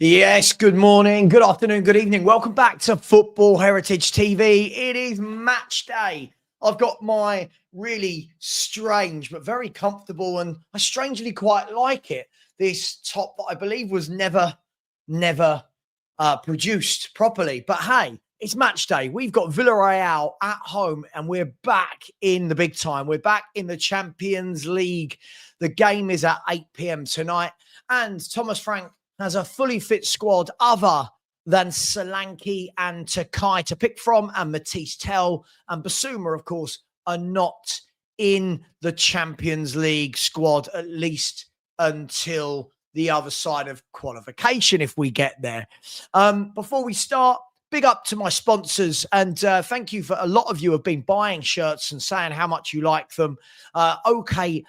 Yes, good morning, good afternoon, good evening. Welcome back to Football Heritage TV. It is match day. I've got my really strange but very comfortable, and I strangely quite like it, this top that I believe was never produced properly. But hey, it's match day. We've got Villarreal at home and we're back in the big time. We're back in the Champions League. The game is at 8 p.m. tonight, and Thomas Frank has a fully fit squad other than Solanke and Takai to pick from, and Matisse Tell and Basuma, of course, are not in the Champions League squad, at least until the other side of qualification, if we get there. Before we start, big up to my sponsors, and thank you for a lot of you have been buying shirts and saying how much you like them. okjersey.com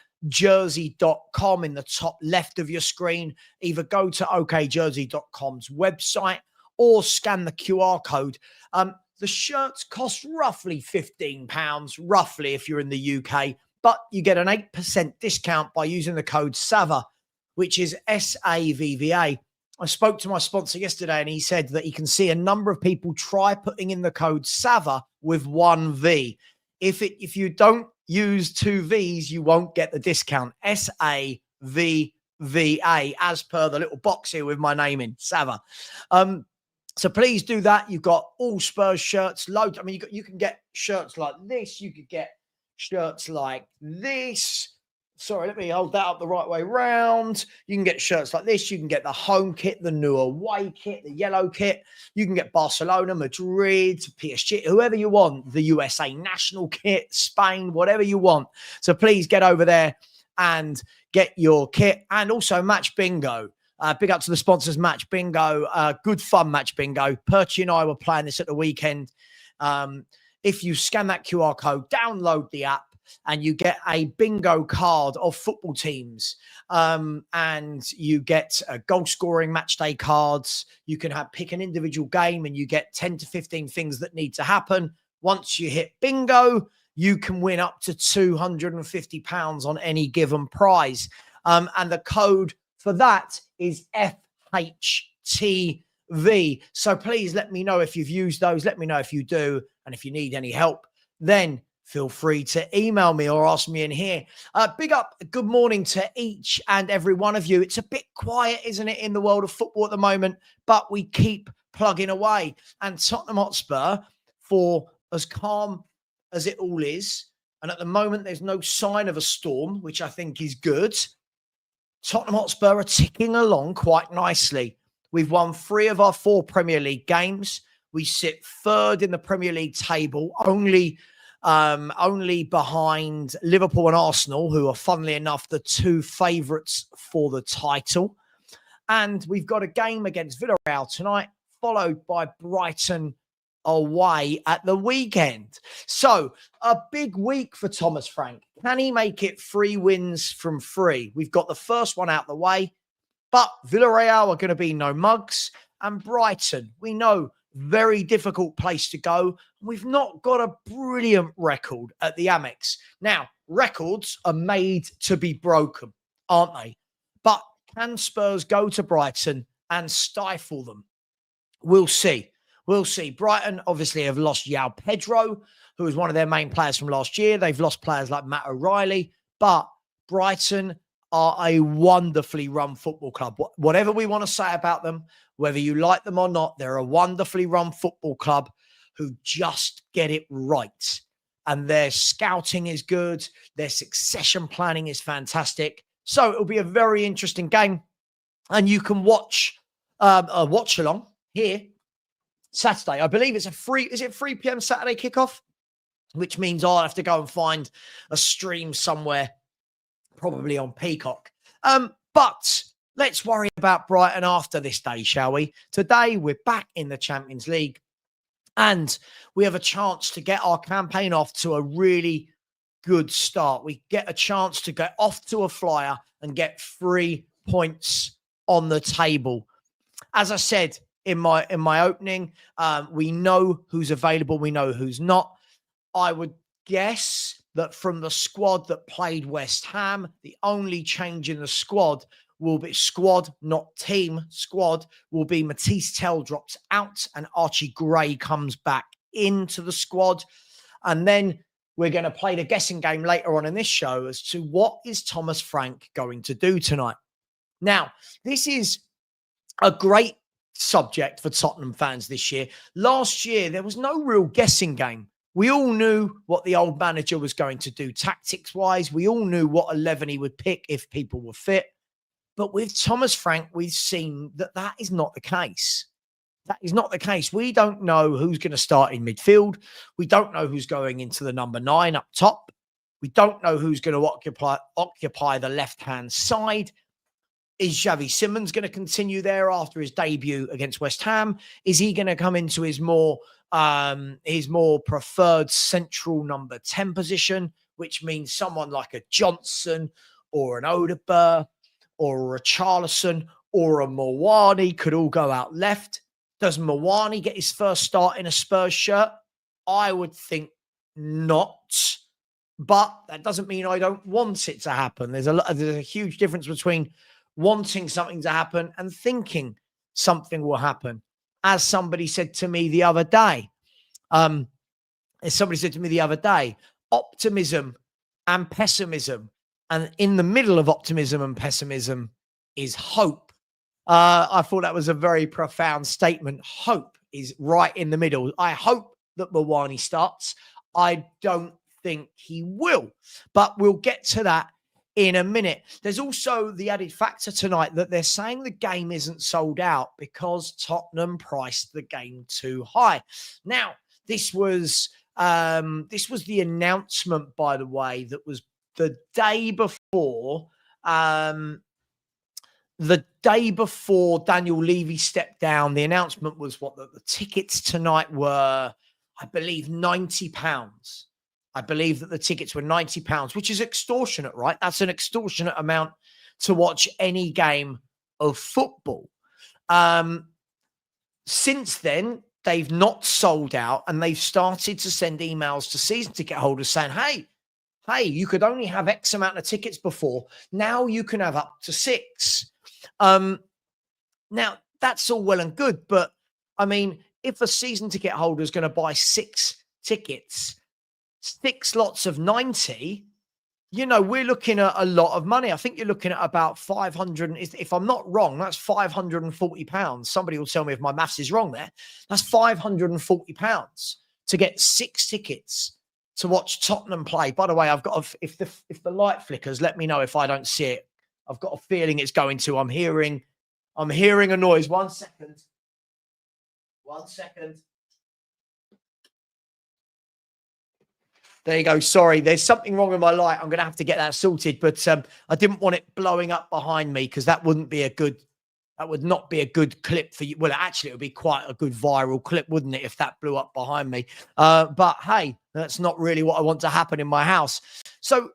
in the top left of your screen. Either go to okjersey.com's website or scan the QR code. The shirts cost roughly £15, roughly if you're in the UK, but you get an 8% discount by using the code Savva, which is SAVVA. I spoke to my sponsor yesterday and he said that he can see a number of people try putting in the code Savva with one V. If you don't use two V's, you won't get the discount. SAVVA, as per the little box here with my name in, Savva. So please do that. You've got all Spurs shirts, loads. I mean, you can get shirts like this. You could get shirts like this. Sorry, let me hold that up the right way round. You can get shirts like this. You can get the home kit, the new away kit, the yellow kit. You can get Barcelona, Madrid, PSG, whoever you want, the USA national kit, Spain, whatever you want. So please get over there and get your kit. And also Match Bingo. Big up to the sponsors, Match Bingo. Good fun, Match Bingo. Perchy and I were playing this at the weekend. If you scan that QR code, download the app, and you get a bingo card of football teams, and you get goal scoring match day cards. You can pick an individual game and you get 10 to 15 things that need to happen. Once you hit bingo, you can win up to £250 on any given prize. And the code for that is FHTV. So please let me know if you've used those. Let me know if you do. And if you need any help, then feel free to email me or ask me in here. Big up, good morning to each and every one of you. It's a bit quiet, isn't it, in the world of football at the moment, but we keep plugging away. And Tottenham Hotspur, for as calm as it all is, and at the moment there's no sign of a storm, which I think is good, Tottenham Hotspur are ticking along quite nicely. We've won 3 of our 4 Premier League games. We sit 3rd in the Premier League table, only behind Liverpool and Arsenal, who are, funnily enough, the 2 favourites for the title. And we've got a game against Villarreal tonight, followed by Brighton away at the weekend. So a big week for Thomas Frank. Can he make it 3 wins from 3? We've got the first one out the way, but Villarreal are going to be no mugs. And Brighton, we know, very difficult place to go. We've not got a brilliant record at the Amex. Now, records are made to be broken, aren't they? But can Spurs go to Brighton and stifle them? We'll see. We'll see. Brighton obviously have lost João Pedro, who was one of their main players from last year. They've lost players like Matt O'Reilly, but Brighton are a wonderfully run football club. Whatever we want to say about them, whether you like them or not, they're a wonderfully run football club who just get it right. And their scouting is good. Their succession planning is fantastic. So it'll be a very interesting game. And you can watch a watch along here Saturday. I believe it's is it 3 p.m. Saturday kickoff? Which means I'll have to go and find a stream somewhere, probably on Peacock. But let's worry about Brighton after this day, shall we? Today, we're back in the Champions League, and we have a chance to get our campaign off to a really good start. We get a chance to get off to a flyer and get 3 points on the table. As I said in my opening, we know who's available. We know who's not. I would guess that from the squad that played West Ham, the only change in the squad will be squad, not team. Squad will be Matisse Tell drops out and Archie Gray comes back into the squad. And then we're going to play the guessing game later on in this show as to what is Thomas Frank going to do tonight. Now, this is a great subject for Tottenham fans this year. Last year, there was no real guessing game. We all knew what the old manager was going to do tactics-wise. We all knew what 11 he would pick if people were fit. But with Thomas Frank, we've seen that that is not the case. That is not the case. We don't know who's going to start in midfield. We don't know who's going into the number 9 up top. We don't know who's going to occupy the left-hand side. Is Xavi Simons going to continue there after his debut against West Ham? Is he going to come into his more preferred central number 10 position, which means someone like a Johnson or an Odegaard or a Richarlison or a Mawani could all go out left? Does Mawani get his first start in a Spurs shirt? I would think not. But that doesn't mean I don't want it to happen. There's a huge difference between wanting something to happen and thinking something will happen. As somebody said to me the other day, optimism and pessimism. And in the middle of optimism and pessimism is hope. I thought that was a very profound statement. Hope is right in the middle. I hope that Mawani starts. I don't think he will, but we'll get to that in a minute. There's also the added factor tonight that they're saying the game isn't sold out because Tottenham priced the game too high. Now, this was the announcement, by the way, that was the day before. The day before Daniel Levy stepped down. The announcement was the tickets tonight were, I believe, £90. I believe that the tickets were £90, which is extortionate, right? That's an extortionate amount to watch any game of football. Since then, they've not sold out and they've started to send emails to season ticket holders saying, hey, you could only have X amount of tickets before. Now you can have up to 6. Now, that's all well and good, but I mean, if a season ticket holder is going to buy 6 tickets, 6 lots of 90, we're looking at a lot of money. I think you're looking at about 500. If I'm not wrong, that's £540. Somebody will tell me if my maths is wrong there. That's £540 to get 6 tickets to watch Tottenham play. By the way, I've got if the light flickers, let me know if I don't see it. I've got a feeling it's going to. I'm hearing a noise. 1 second. 1 second. There you go. Sorry, there's something wrong with my light. I'm going to have to get that sorted. But I didn't want it blowing up behind me because that would not be a good clip for you. Well, actually, it would be quite a good viral clip, wouldn't it, if that blew up behind me? But hey, that's not really what I want to happen in my house. So,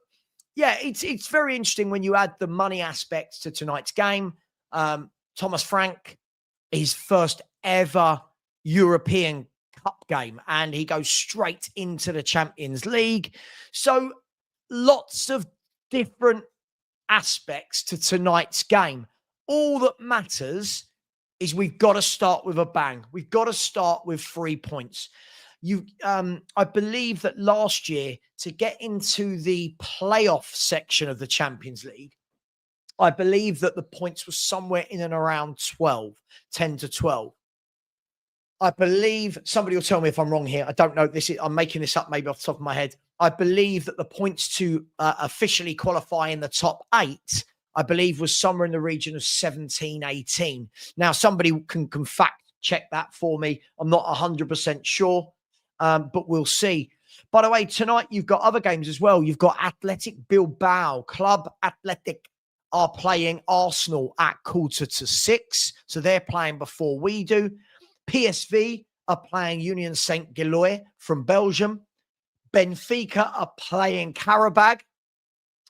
yeah, it's very interesting when you add the money aspects to tonight's game. Thomas Frank, his first ever European Cup game, and he goes straight into the Champions League. So lots of different aspects to tonight's game. All that matters is we've got to start with a bang. We've got to start with 3 points. I believe that last year, to get into the playoff section of the Champions League, I believe that the points were somewhere in and around 10 to 12. I believe, somebody will tell me if I'm wrong here. I don't know. I'm making this up maybe off the top of my head. I believe that the points to officially qualify in the top 8, I believe, was somewhere in the region of 17, 18. Now, somebody can fact check that for me. I'm not 100% sure, but we'll see. By the way, tonight you've got other games as well. You've got Athletic Bilbao. Club Athletic are playing Arsenal at 5:45. So they're playing before we do. PSV are playing Union Saint-Gilloise from Belgium. Benfica are playing Karabag,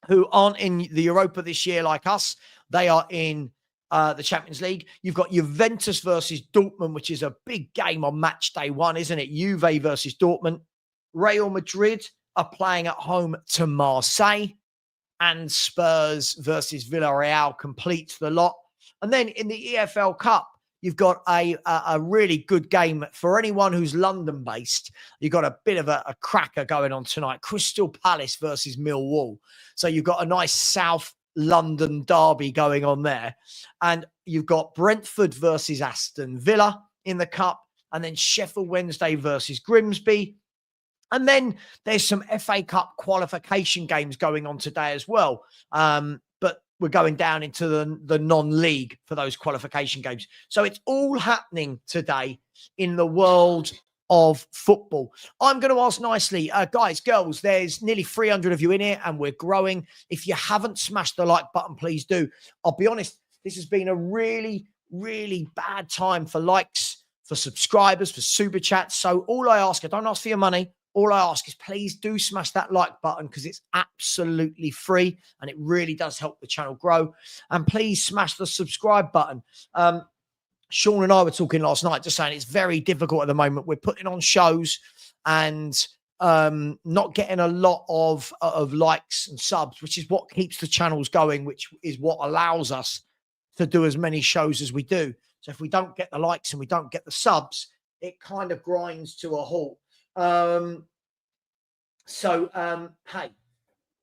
who aren't in the Europa this year like us. They are in the Champions League. You've got Juventus versus Dortmund, which is a big game on match day 1, isn't it? Juve versus Dortmund. Real Madrid are playing at home to Marseille. and Spurs versus Villarreal completes the lot. And then in the EFL Cup, you've got a really good game for anyone who's London-based. You've got a bit of a cracker going on tonight. Crystal Palace versus Millwall. So you've got a nice South London derby going on there. And you've got Brentford versus Aston Villa in the Cup. And then Sheffield Wednesday versus Grimsby. And then there's some FA Cup qualification games going on today as well. But we're going down into the non-league for those qualification games. So it's all happening today in the world of football. I'm going to ask nicely, guys, girls, there's nearly 300 of you in here and we're growing. If you haven't smashed the like button, please do. I'll be honest, this has been a really, really bad time for likes, for subscribers, for super chats. So all I ask, I don't ask for your money. All I ask is please do smash that like button because it's absolutely free and it really does help the channel grow. And please smash the subscribe button. Sean and I were talking last night, just saying it's very difficult at the moment. We're putting on shows and not getting a lot of likes and subs, which is what keeps the channels going, which is what allows us to do as many shows as we do. So if we don't get the likes and we don't get the subs, it kind of grinds to a halt. Hey,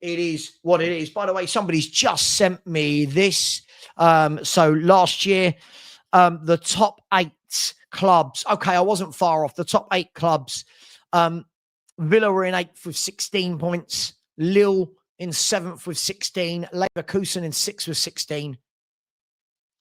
it is what it is. By the way, somebody's just sent me this. So last year, the top 8 clubs. Okay, I wasn't far off. The top 8 clubs. Villa were in 8th with 16 points. Lille in 7th with 16. Leverkusen in 6th with 16.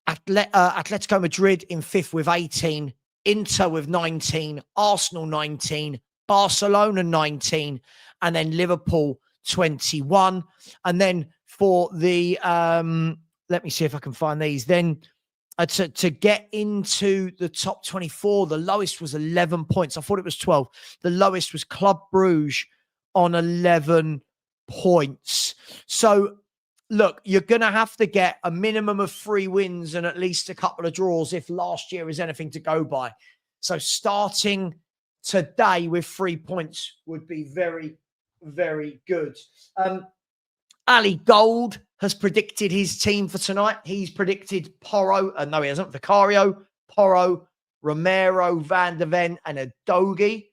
Atletico Madrid in 5th with 18. Inter with 19. Arsenal 19. Barcelona 19, and then Liverpool 21. And then for the, let me see if I can find these. Then to get into the top 24, the lowest was 11 points. I thought it was 12. The lowest was Club Brugge on 11 points. So, look, you're going to have to get a minimum of 3 wins and at least a couple of draws if last year is anything to go by. So starting today with 3 points would be very, very good. Ali Gold has predicted his team for tonight. He's predicted Porro. No, he hasn't. Vicario, Porro, Romero, Van der Ven, and Adogi.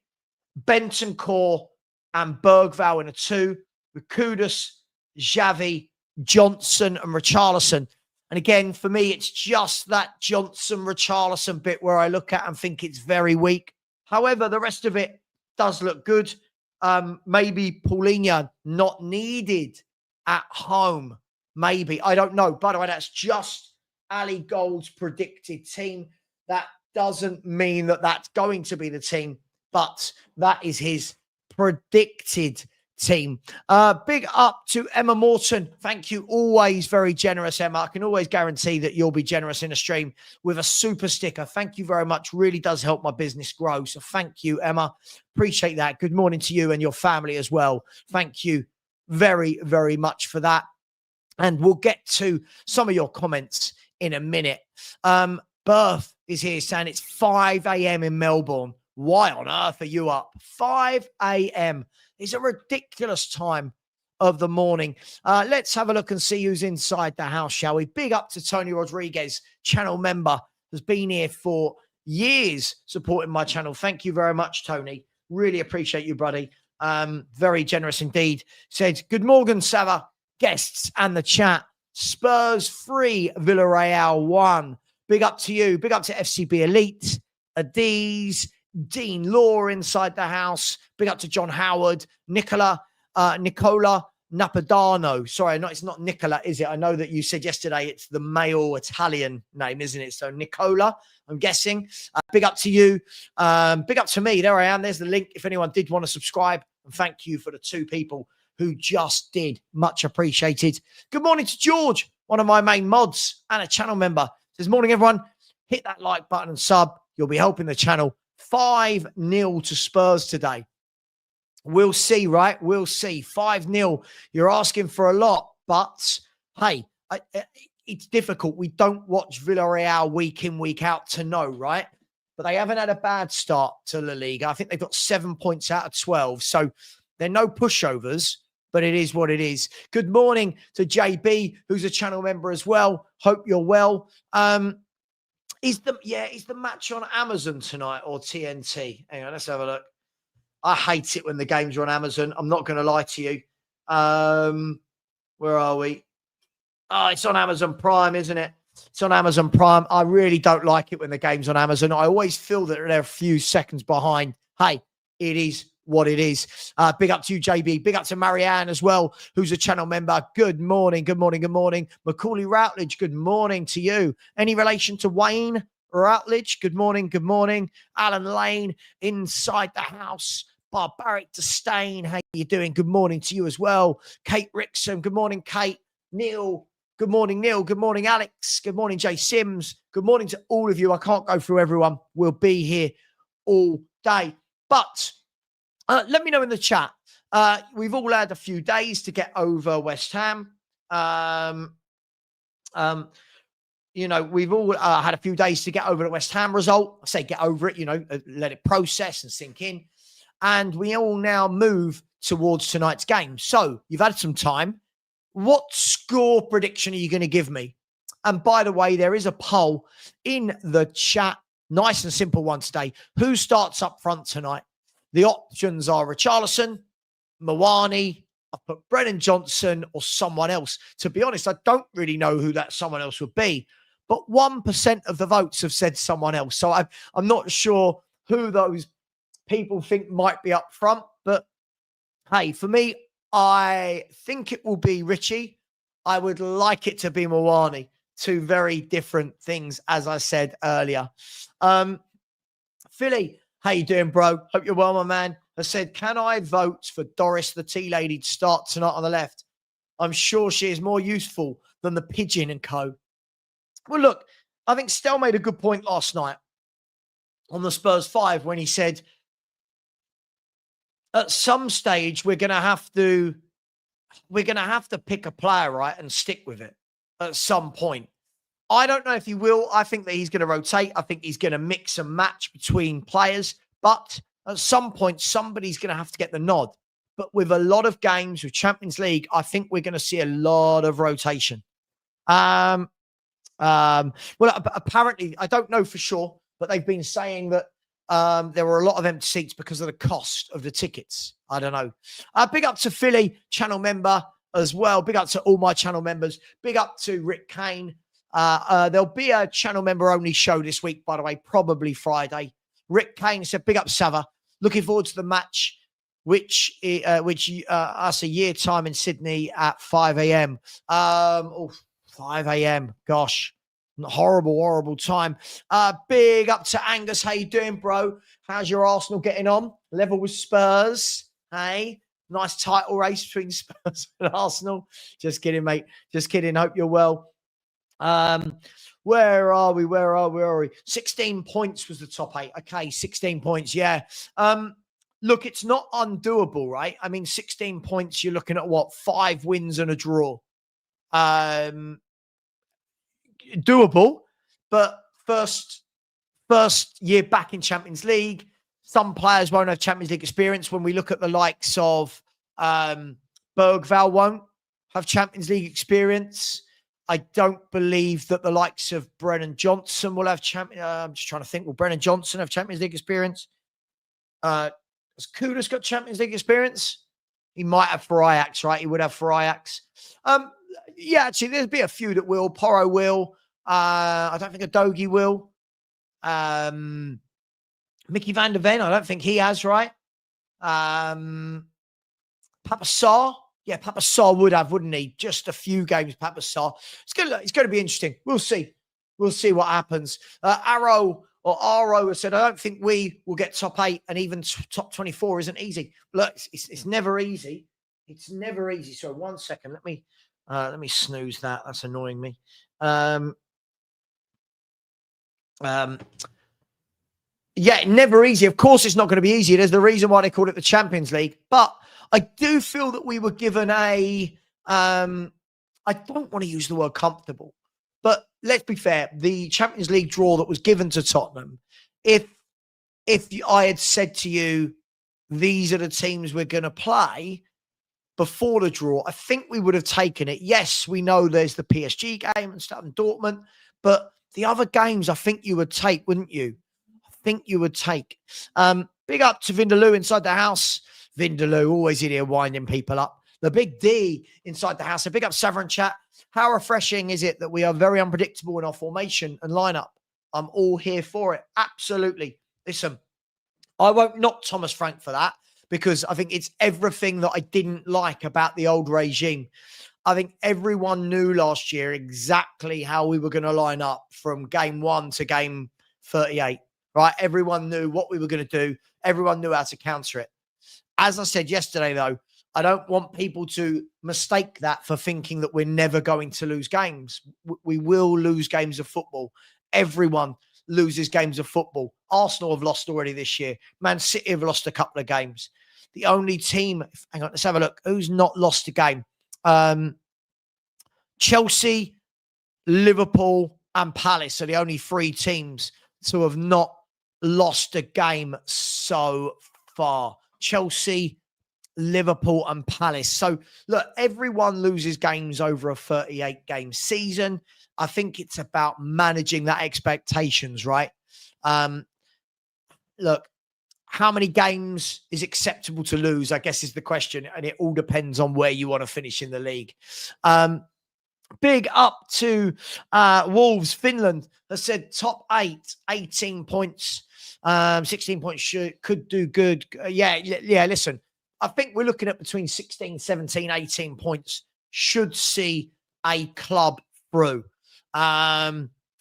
Bentancur and Bergvall in a 2. With Kudus, Xavi, Johnson, and Richarlison. And again, for me, it's just that Johnson-Richarlison bit where I look at and think it's very weak. However, the rest of it does look good. Maybe Paulinho not needed at home. Maybe. I don't know. By the way, that's just Ali Gold's predicted team. That doesn't mean that that's going to be the team, but that is his predicted team. Big up to Emma Morton. Thank you. Always very generous, Emma. I can always guarantee that you'll be generous in a stream with a super sticker. Thank you very much. Really does help my business grow. So thank you, Emma. Appreciate that. Good morning to you and your family as well. Thank you very, very much for that. And we'll get to some of your comments in a minute. Berth is here saying it's 5 a.m. in Melbourne. Why on earth are you up? 5 a.m. is a ridiculous time of the morning. Let's have a look and see who's inside the house, shall we? Big up to Tony Rodriguez, channel member, has been here for years supporting my channel. Thank you very much, Tony. Really appreciate you, buddy. Very generous indeed. Said, good morning, Savva, guests and the chat. Spurs 3, Villarreal 1. Big up to you. Big up to FCB Elite, Adiz, Dean Law inside the house. Big up to John Howard, Nicola Napadano. Sorry, no, it's not Nicola, is it? I know that you said yesterday it's the male Italian name, isn't it? So Nicola, I'm guessing. Big up to you. Big up to me. There I am. There's the link if anyone did want to subscribe. And thank you for the 2 people who just did. Much appreciated. Good morning to George, one of my main mods and a channel member. Says, morning, everyone. Hit that like button and sub. You'll be helping the channel. 5-0 to Spurs today. We'll see, right? We'll see. 5-0. You're asking for a lot, but hey, it's difficult. We don't watch Villarreal week in, week out to know, right? But they haven't had a bad start to La Liga. I think they've got 7 points out of 12. So they're no pushovers, but it is what it is. Good morning to JB, who's a channel member as well. Hope you're well. Is the match on Amazon tonight or TNT? Hang on, let's have a look. I hate it when the games are on Amazon. I'm not going to lie to you. Where are we? Oh, it's on Amazon Prime, isn't it? It's on Amazon Prime. I really don't like it when the game's on Amazon. I always feel that they're a few seconds behind. Hey, it is what it is. Big up to you, JB. Big up to Marianne as well, who's a channel member. Good morning, good morning, good morning. Macaulay Routledge, good morning to you. Any relation to Wayne Routledge? Good morning, good morning. Alan Lane, inside the house. Barbaric Disdain, how you doing? Good morning to you as well. Kate Rickson, good morning, Kate. Neil, good morning, Neil. Good morning, Alex. Good morning, Jay Sims. Good morning to all of you. I can't go through everyone. We'll be here all day. But let me know in the chat. We've all had a few days to get over West Ham. We've all had a few days to get over the West Ham result. I say get over it, let it process and sink in. And we all now move towards tonight's game. So you've had some time. What score prediction are you going to give me? And by the way, there is a poll in the chat. Nice and simple one today. Who starts up front tonight? The options are Richarlison, Mawani, I've put Brennan Johnson or someone else. To be honest, I don't really know who that someone else would be. But 1% of the votes have said someone else. So I'm not sure who those people think might be up front. But hey, for me, I think it will be Richie. I would like it to be Mawani. Two very different things, as I said earlier. Philly, how you doing, bro? Hope you're well, my man. I said, can I vote for Doris, the tea lady, to start tonight on the left? I'm sure she is more useful than the pigeon and co. Well, look, I think Stell made a good point last night on the Spurs 5 when he said, at some stage, we're going to have to pick a player, right, and stick with it at some point. I don't know if he will. I think that he's going to rotate. I think he's going to mix and match between players. But at some point, somebody's going to have to get the nod. But with a lot of games with Champions League, I think we're going to see a lot of rotation. Well, apparently, I don't know for sure, but they've been saying that there were a lot of empty seats because of the cost of the tickets. I don't know. Big up to Philly, channel member as well. Big up to all my channel members. Big up to Rick Kane. There'll be a channel member only show this week, by the way, probably Friday. Rick Kane said, big up Savva. Looking forward to the match, which us a year time in Sydney at 5 a.m. 5 a.m. Gosh, horrible time. Big up to Angus. How you doing, bro? How's your Arsenal getting on? Level with Spurs. Hey, nice title race between Spurs and Arsenal. Just kidding, mate. Just kidding. Hope you're well. Where are we? 16 points was the top 8. Okay, 16 points. Yeah. Look, it's not undoable, right? I mean, 16 points, you're looking at what? 5 wins and a draw. Doable, but first year back in Champions League, some players won't have Champions League experience. When we look at the likes of Bergvall won't have Champions League experience. I don't believe that the likes of Brennan Johnson will have I'm just trying to think. Will Brennan Johnson have Champions League experience? Has Kudus got Champions League experience? He might have for Ajax, right? He would have for Ajax. Yeah, actually, there'll be a few that will. Porro will. I don't think Adogi will. Mickey van der Ven, I don't think he has, right? Papa Sarr. Yeah, Papa Sarr would have, wouldn't he? Just a few games, Papa Sarr. It's going to be interesting. We'll see. We'll see what happens. Arrow said, I don't think we will get top 8 and even top 24 isn't easy. Look, it's never easy. It's never easy. So 1 second. Let me snooze that. That's annoying me. Yeah, never easy. Of course, it's not going to be easy. There's the reason why they called it the Champions League. But I do feel that we were given I don't want to use the word comfortable, but let's be fair. The Champions League draw that was given to Tottenham, if I had said to you, these are the teams we're going to play, before the draw, I think we would have taken it. Yes, we know there's the PSG game and stuff in Dortmund, but the other games I think you would take, wouldn't you? I think you would take. Big up to Vindaloo inside the house. Vindaloo, always in here winding people up. The big D inside the house. A big up Savva and chat. How refreshing is it that we are very unpredictable in our formation and lineup? I'm all here for it. Absolutely. Listen, I won't knock Thomas Frank for that because I think it's everything that I didn't like about the old regime. I think everyone knew last year exactly how we were going to line up from game 1 to game 38, right? Everyone knew what we were going to do. Everyone knew how to counter it. As I said yesterday, though, I don't want people to mistake that for thinking that we're never going to lose games. We will lose games of football. Everyone loses games of football. Arsenal have lost already this year. Man City have lost a couple of games. The only team, hang on, let's have a look. Who's not lost a game? Chelsea, Liverpool, and Palace are the only 3 teams to have not lost a game so far. Chelsea, Liverpool, and Palace. So, look, everyone loses games over a 38-game season. I think it's about managing that expectations, right? Look, how many games is acceptable to lose, I guess, is the question. And it all depends on where you want to finish in the league. Big up to Wolves. Finland has said top 8, 18 points, 16 points could do good. Yeah, listen, I think we're looking at between 16, 17, 18 points. Should see a club through.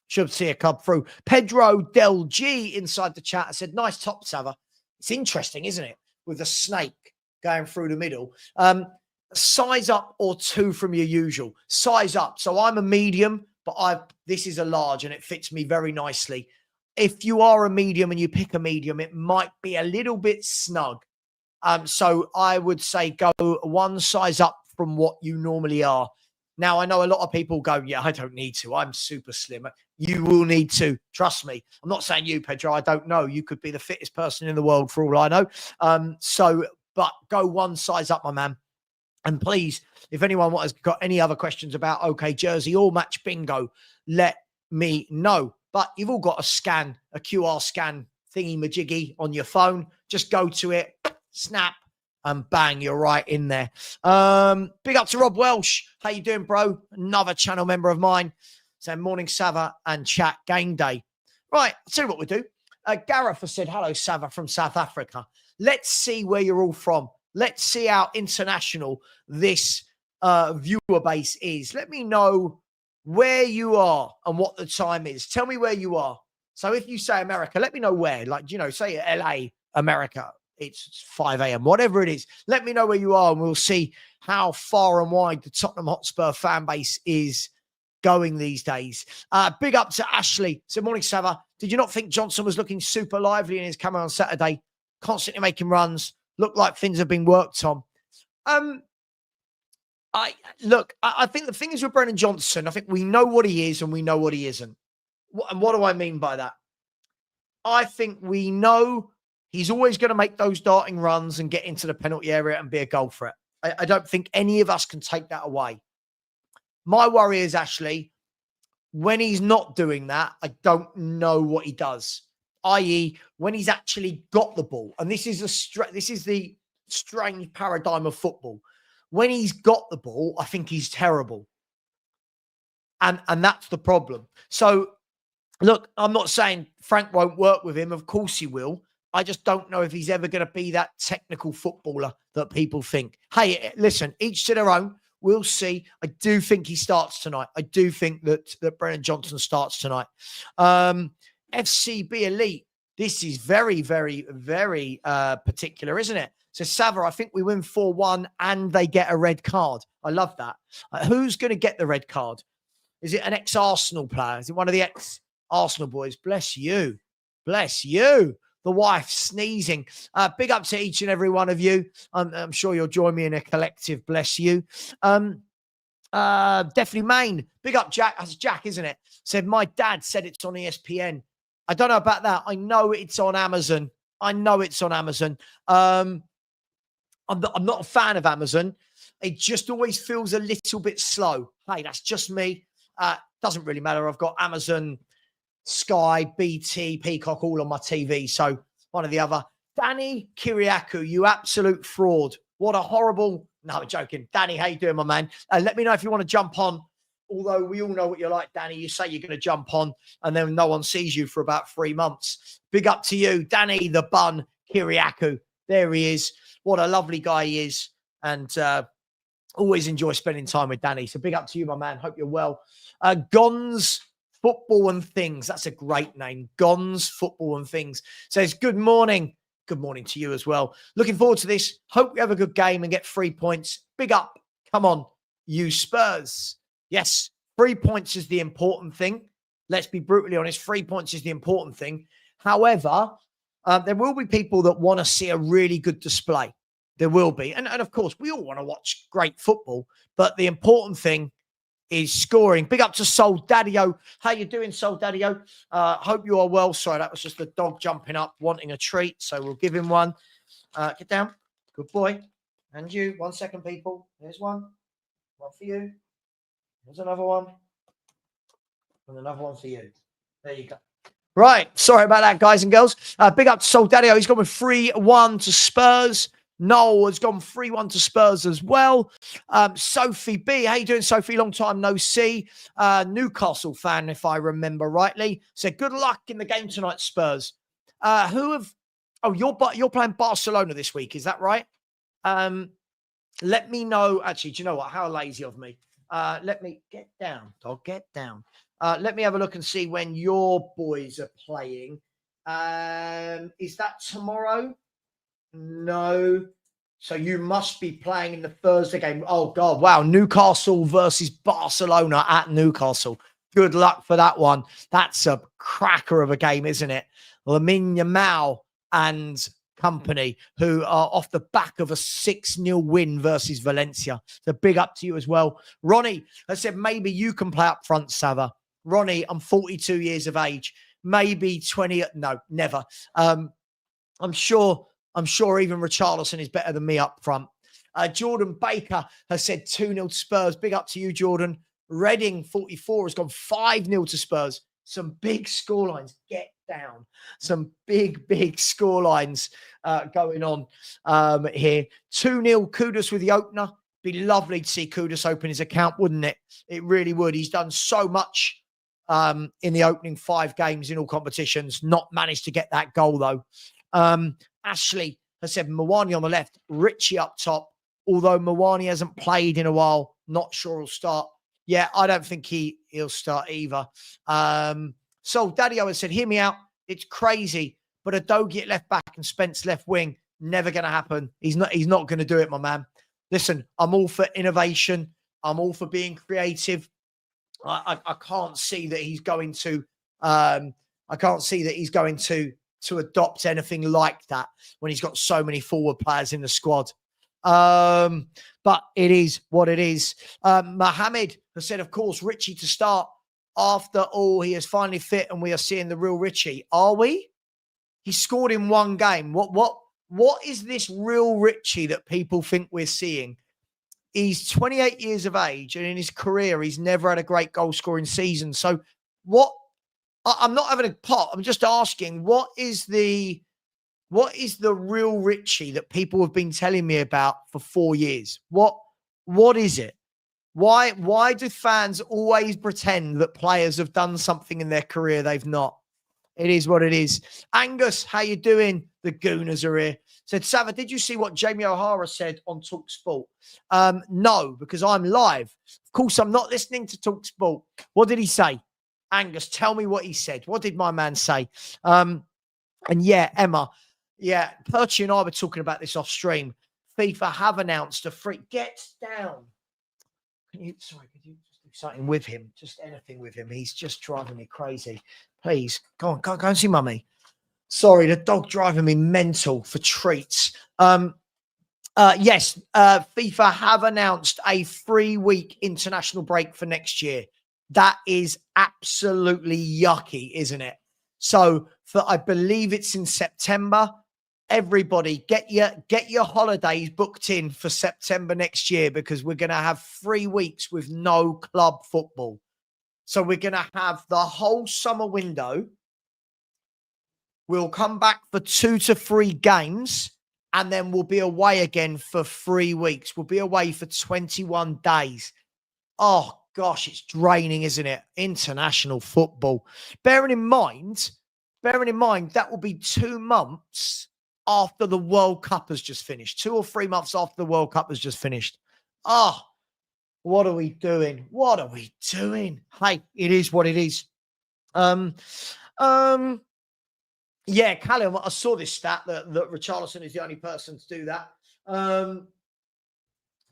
Should see a club through. Pedro Del G inside the chat said, nice top, Savva. It's interesting, isn't it? With a snake going through the middle. Size up or 2 from your usual. Size up. So I'm a medium, but this is a large and it fits me very nicely. If you are a medium and you pick a medium, it might be a little bit snug. So I would say go 1 size up from what you normally are. Now, I know a lot of people go, yeah, I don't need to. I'm super slim. You will need to. Trust me. I'm not saying you, Pedro. I don't know. You could be the fittest person in the world for all I know. But go 1 size up, my man. And please, if anyone has got any other questions about OK Jersey or Match Bingo, let me know. But you've all got a QR scan thingy-majiggy on your phone. Just go to it, snap, and bang, you're right in there. Big up to Rob Welsh. How you doing, bro? Another channel member of mine. Saying morning, Savva and chat game day. Right, I'll tell you what we do. Gareth has said, hello, Savva from South Africa. Let's see where you're all from. Let's see how international this viewer base is. Let me know where you are and what the time is. Tell me where you are. So if you say America, let me know where. Like, say LA, America. It's 5 a.m., whatever it is. Let me know where you are and we'll see how far and wide the Tottenham Hotspur fan base is going these days. Big up to Ashley. So morning, Savva. Did you not think Johnson was looking super lively in his camera on Saturday? Constantly making runs. Looked like things have been worked on. I think the thing is with Brennan Johnson, I think we know what he is and we know what he isn't. And what do I mean by that? I think we know he's always going to make those darting runs and get into the penalty area and be a goal threat. I don't think any of us can take that away. My worry is, Ashley, when he's not doing that, I don't know what he does. I.e., when he's actually got the ball. And this is the strange paradigm of football. When he's got the ball, I think he's terrible. And that's the problem. So, look, I'm not saying Frank won't work with him. Of course he will. I just don't know if he's ever going to be that technical footballer that people think. Hey, listen, each to their own. We'll see. I do think he starts tonight. I do think that Brennan Johnson starts tonight. FCB Elite. This is very, very, very particular, isn't it? So, Savva, I think we win 4-1 and they get a red card. I love that. Who's going to get the red card? Is it an ex-Arsenal player? Is it one of the ex-Arsenal boys? Bless you. Bless you. The wife sneezing. Big up to each and every one of you. I'm sure you'll join me in a collective bless you. Definitely Maine. Big up Jack. That's Jack, isn't it? Said, my dad said it's on ESPN. I don't know about that. I know it's on Amazon. I'm not a fan of Amazon. It just always feels a little bit slow. Hey, that's just me. Doesn't really matter. I've got Amazon, Sky, BT, Peacock all on my TV. So one or the other. Danny Kiriakou, you absolute fraud. What a horrible... No, I'm joking. Danny, how you doing, my man? Let me know if you want to jump on. Although we all know what you're like, Danny. You say you're going to jump on and then no one sees you for about 3 months. Big up to you, Danny the Bun Kiriakou. There he is. What a lovely guy he is. And always enjoy spending time with Danny. So big up to you, my man. Hope you're well. Gons Football and Things. That's a great name. Gons Football and Things. Says, good morning. Good morning to you as well. Looking forward to this. Hope we have a good game and get 3 points. Big up. Come on, you Spurs. Yes, 3 points is the important thing. Let's be brutally honest. 3 points is the important thing. However, there will be people that want to see a really good display. There will be. And of course, we all want to watch great football. But the important thing is scoring. Big up to Soul Daddy-O. How you doing, Soul Daddy-O? Hope you are well. Sorry, that was just the dog jumping up, wanting a treat. So we'll give him one. Get down. Good boy. And you. 1 second, people. There's one. One for you. There's another one. And another one for you. There you go. Right. Sorry about that, guys and girls. Big up to Soul Daddy-O. He's gone with 3-1 to Spurs. Noel has gone 3-1 to Spurs as well. Sophie B. How you doing, Sophie? Long time no see. Newcastle fan, if I remember rightly. Said, good luck in the game tonight, Spurs. Oh, you're playing Barcelona this week. Is that right? Let me know. Actually, do you know what? How lazy of me. Let me get down, dog. Get down. Let me have a look and see when your boys are playing. Is that tomorrow? No. So you must be playing in the Thursday game. Oh, God. Wow. Newcastle versus Barcelona at Newcastle. Good luck for that one. That's a cracker of a game, isn't it? Lamine Yamal and company, who are off the back of a 6-0 win versus Valencia. So big up to you as well. Ronnie has said, maybe you can play up front, Savva. Ronnie, I'm 42 years of age. Maybe 20. No, never. I'm sure even Richarlison is better than me up front. Jordan Baker has said 2-0 to Spurs. Big up to you, Jordan. Reading 44 has gone 5-0 to Spurs. Some big scorelines. Get down. Some big scorelines going on here. 2-0 Kudus with the opener. Be lovely to see Kudus open his account, wouldn't it? It really would. He's done so much in the opening 5 games in all competitions. Not managed to get that goal, though. Ashley has said Mwani on the left, Richie up top. Although Mwani hasn't played in a while, not sure he'll start. Yeah, I don't think he'll start either. So Daddy-O has said, hear me out. It's crazy, but Adogi at left back and Spence left wing, never going to happen. He's not going to do it, my man. Listen, I'm all for innovation. I'm all for being creative. I can't see that he's going to. I can't see that he's going to adopt anything like that when he's got so many forward players in the squad. But it is what it is. Mohammed has said, of course, Richie to start. After all, he is finally fit and we are seeing the real Richie. Are we? He scored in 1 game. What is this real Richie that people think we're seeing? He's 28 years of age and in his career, he's never had a great goal scoring season. So what? I'm not having a pot. I'm just asking, what is the real Richie that people have been telling me about for 4 years? What is it? Why do fans always pretend that players have done something in their career they've not? It is what it is. Angus, how you doing? The Gooners are here. Said, Savva, did you see what Jamie O'Hara said on TalkSport? No, because I'm live. Of course, I'm not listening to TalkSport. What did he say? Angus, tell me what he said. What did my man say? And yeah, Emma, yeah, Perchy and I were talking about this off stream. FIFA have announced a free... Get down. Could you just do something with him? Just anything with him. He's just driving me crazy. Please, go on, go and see mummy. Sorry, the dog driving me mental for treats. Yes, FIFA have announced a 3-week international break for next year. That is absolutely yucky, isn't it? So I believe it's in September. everybody, get your holidays booked in for September next year, because we're going to have 3 weeks with no club football. So we're going to have the whole summer window. We'll come back for 2 to 3 games, and then we'll be away again for 3 weeks. We'll be away for 21 days. Oh, gosh, it's draining, isn't it? International football. Bearing in mind, that will be 2 months after the World Cup has just finished. 2 or 3 months after the World Cup has just finished. Oh, what are we doing? What are we doing? Hey, it is what it is. Yeah, Callum, I saw this stat that Richarlison is the only person to do that.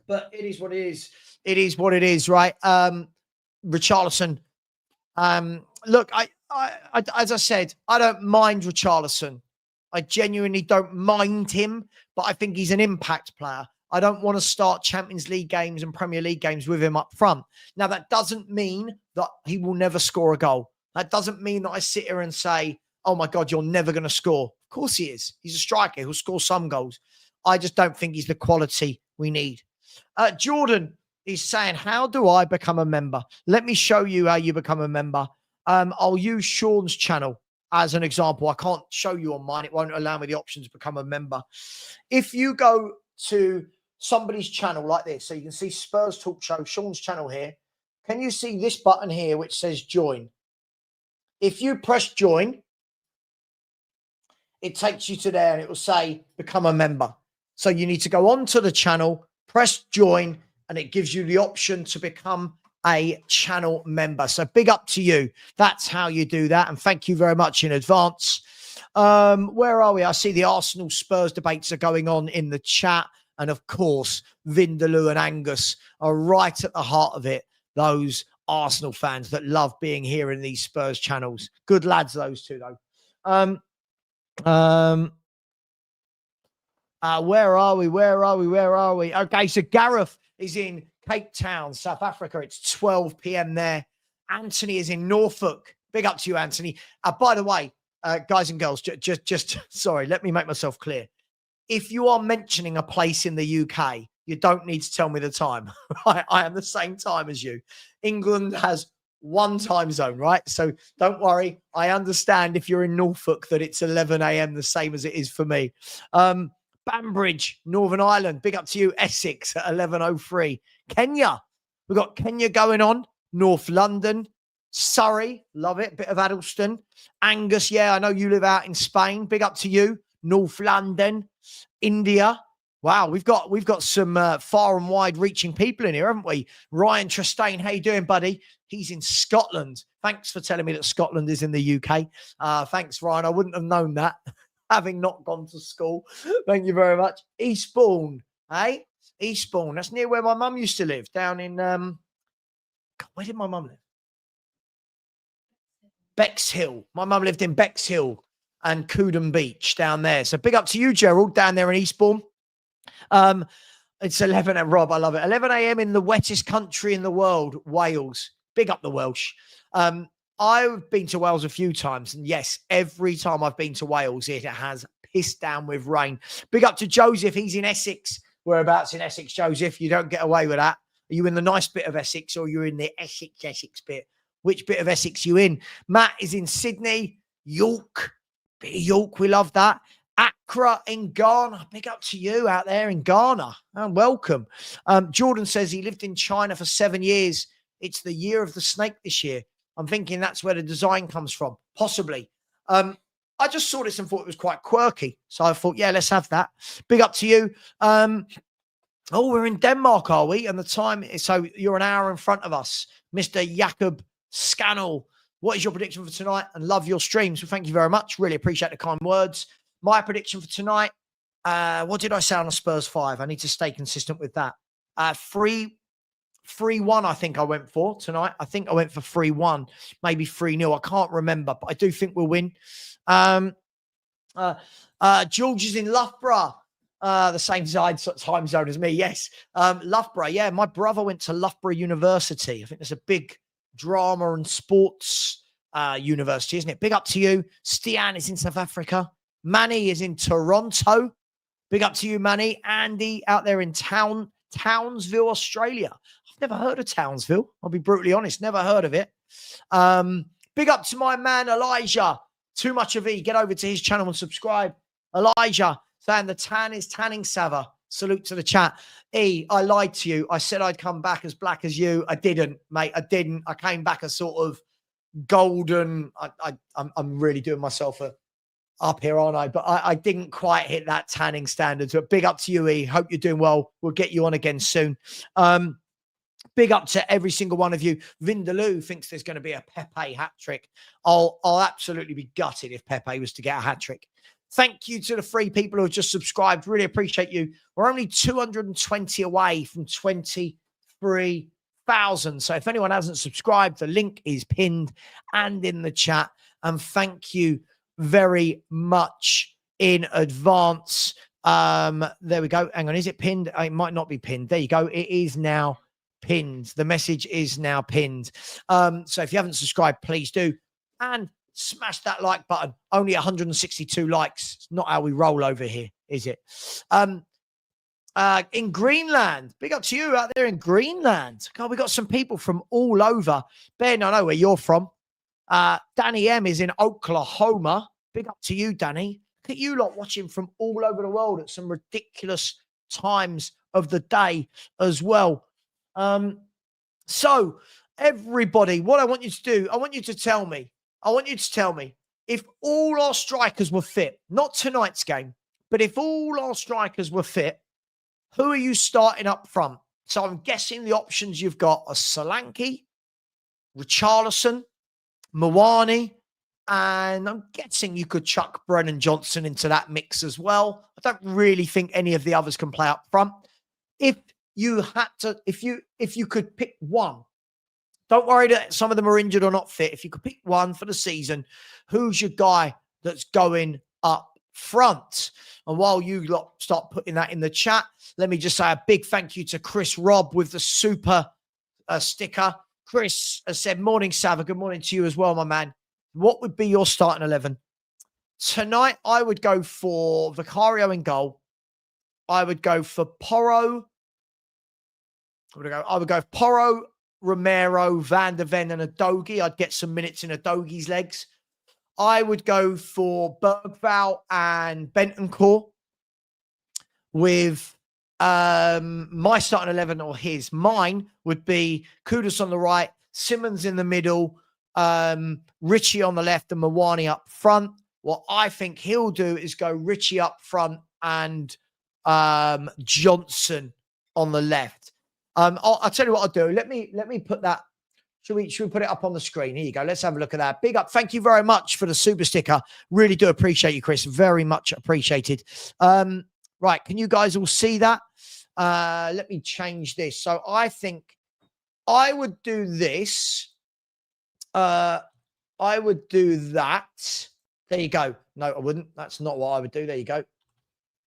But it is what it is. It is what it is, right? Richarlison. Look, I as I said, I don't mind Richarlison. I genuinely don't mind him, but I think he's an impact player. I don't want to start Champions League games and Premier League games with him up front. Now, that doesn't mean that he will never score a goal. That doesn't mean that I sit here and say, oh my God, you're never going to score. Of course he is. He's a striker. He'll score some goals. I just don't think he's the quality we need. Jordan is saying, how do I become a member? Let me show you how you become a member. I'll use Sean's channel as an example. I can't show you on mine. It won't allow me the option to become a member. If you go to somebody's channel like this, so you can see Spurs Talk Show, Sean's channel here. Can you see this button here which says join? If you press join, it takes you to there and it will say become a member. So you need to go onto the channel, press join, and it gives you the option to become a channel member. So big up to you. That's how you do that. And thank you very much in advance. Where are we? I see the Arsenal Spurs debates are going on in the chat. And of course, Vindaloo and Angus are right at the heart of it. Those Arsenal fans that love being here in these Spurs channels. Good lads, those two, though. Where are we? Okay, so Gareth is in Cape Town, South Africa. It's 12 p.m. there. Anthony is in Norfolk. Big up to you, Anthony. By the way, guys and girls, just sorry, let me make myself clear. If you are mentioning a place in the UK, you don't need to tell me the time. I am the same time as you. England has one time zone, right? So don't worry. I understand if you're in Norfolk that it's 11 a.m. the same as it is for me. Banbridge, Northern Ireland. Big up to you. Essex at 11:03. Kenya. We've got Kenya going on. North London. Surrey. Love it. Bit of Addleston. Angus. Yeah, I know you live out in Spain. Big up to you. North London. India. Wow, we've got some far and wide reaching people in here, haven't we? Ryan Trestane, how you doing, buddy? He's in Scotland. Thanks for telling me that Scotland is in the UK. Thanks, Ryan. I wouldn't have known that, having not gone to school. Thank you very much. Eastbourne, hey? Eastbourne. That's near where my mum used to live, down in, where did my mum live? Bexhill. My mum lived in Bexhill and Coodham Beach down there. So big up to you, Gerald, down there in Eastbourne. It's 11 a.m. Rob, I love it. 11 a.m. in the wettest country in the world, Wales. Big up the Welsh. I've been to Wales a few times, and yes, every time I've been to Wales, it has pissed down with rain. Big up to Joseph. He's in Essex. Whereabouts in Essex, Joseph? You don't get away with that. Are you in the nice bit of Essex, or you're in the Essex bit? Which bit of Essex you in? Matt is in Sydney, York. Bit of York, we love that. Accra in Ghana. Big up to you out there in Ghana. And welcome. Jordan says he lived in China for 7 years. It's the year of the snake this year. I'm thinking that's where the design comes from. Possibly. I just saw this and thought it was quite quirky. So I thought, yeah, let's have that. Big up to you. We're in Denmark, are we? And the time is, so you're an hour in front of us. Mr. Jakob Scannell. What is your prediction for tonight? And love your stream. So thank you very much. Really appreciate the kind words. My prediction for tonight, what did I say on a Spurs 5? I need to stay consistent with that. 3-1, I think I went for tonight. I think I went for 3-1, maybe 3-0. I can't remember, but I do think we'll win. George is in Loughborough, the same time zone as me. Yes. Loughborough. Yeah, my brother went to Loughborough University. I think there's a big drama and sports university, isn't it? Big up to you. Stian is in South Africa. Manny is in Toronto. Big up to you, Manny. Andy out there in Townsville, Australia. I've never heard of Townsville. I'll be brutally honest. Never heard of it. Big up to my man, Elijah. Too much of E. Get over to his channel and subscribe. Elijah saying the tan is tanning Savva. Salute to the chat. E, I lied to you. I said I'd come back as black as you. I didn't, mate. I didn't. I came back as sort of golden. I'm really doing myself up here, aren't I? But I didn't quite hit that tanning standard. So big up to you, E. Hope you're doing well. We'll get you on again soon. Big up to every single one of you. Vindaloo thinks there's going to be a Pepe hat trick. I'll absolutely be gutted if Pepe was to get a hat trick. Thank you to the 3 people who have just subscribed. Really appreciate you. We're only 220 away from 23,000. So if anyone hasn't subscribed, the link is pinned and in the chat. And thank you very much in advance. There we go. Hang on. Is it pinned? It might not be pinned. There you go. It is now pinned. The message is now pinned. So if you haven't subscribed, please do. And smash that like button. Only 162 likes. It's not how we roll over here, is it? In Greenland. Big up to you out there in Greenland. God, we got some people from all over. Ben, I know where you're from. Danny M is in Oklahoma. Big up to you, Danny. Look at you lot watching from all over the world at some ridiculous times of the day as well. So everybody, what I want you to do, I want you to tell me if all our strikers were fit, not tonight's game, but if all our strikers were fit, who are you starting up front? So I'm guessing the options you've got are Solanke, Richarlison, Mawani, and I'm guessing you could chuck Brennan Johnson into that mix as well. I don't really think any of the others can play up front. If you could pick one, don't worry that some of them are injured or not fit. If you could pick one for the season, who's your guy that's going up front? And while you lot start putting that in the chat, let me just say a big thank you to Chris Robb with the super sticker. Chris has said, morning, Savva. Good morning to you as well, my man. What would be your starting 11? Tonight, I would go for Vicario in goal. I would go for Porro. I would go for Porro, Romero, Van de Ven, and Udogie. I'd get some minutes in Udogie's legs. I would go for Bergvall and Bentancur with my starting 11 or his. Mine would be Kudus on the right, Simmons in the middle, Richie on the left, and Mawani up front. What I think he'll do is go Richie up front and Johnson on the left. I'll tell you what I'll do. Let me put that. Should we put it up on the screen? Here you go. Let's have a look at that. Big up. Thank you very much for the super sticker. Really do appreciate you, Chris. Very much appreciated. Right. Can you guys all see that? Let me change this. So I think I would do this. I would do that. There you go. No, I wouldn't. That's not what I would do. There you go.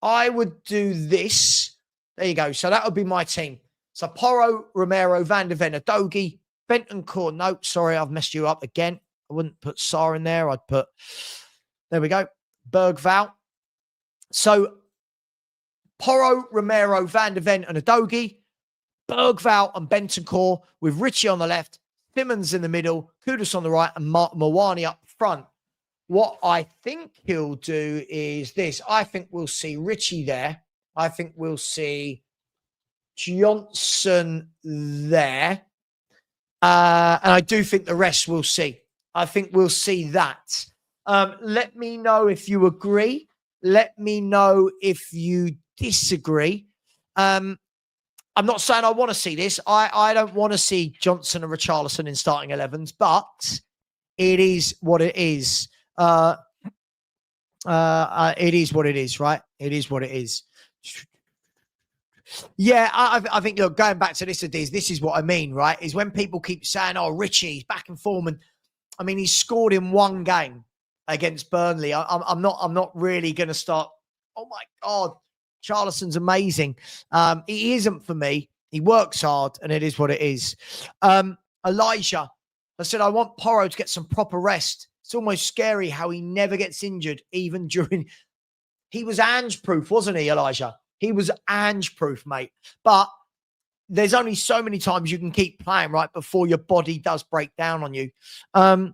I would do this. There you go. So that would be my team. So Porro, Romero, Van de Ven, Udogie, Bentancur. No, sorry, I've messed you up again. I wouldn't put Sarr in there. I'd put, there we go, Bergvall. So Porro, Romero, Van de Ven, and Udogie, Bergvall and Bentancur with Richie on the left, Simmons in the middle, Kudus on the right, and Mawani up front. What I think he'll do is this. I think we'll see Richie there. I think we'll see Johnson there. And I do think the rest we'll see. I think we'll see that. Let me know if you agree. Let me know if you disagree. I'm not saying I want to see this. I don't want to see Johnson and Richarlison in starting 11s, but it is what it is. It is what it is, right? It is what it is. Yeah, I think, look, going back to this, Adiz, this is what I mean, right? Is when people keep saying, oh, Richie's back in form. And I mean, he's scored in one game against Burnley. I'm not really going to start, oh my God, Charlison's amazing. He isn't for me. He works hard, and it is what it is. Elijah, I said, I want Porro to get some proper rest. It's almost scary how he never gets injured, even during He was Ange-proof, wasn't he, Elijah? He was Ange-proof, mate. But there's only so many times you can keep playing, right, before your body does break down on you. AD,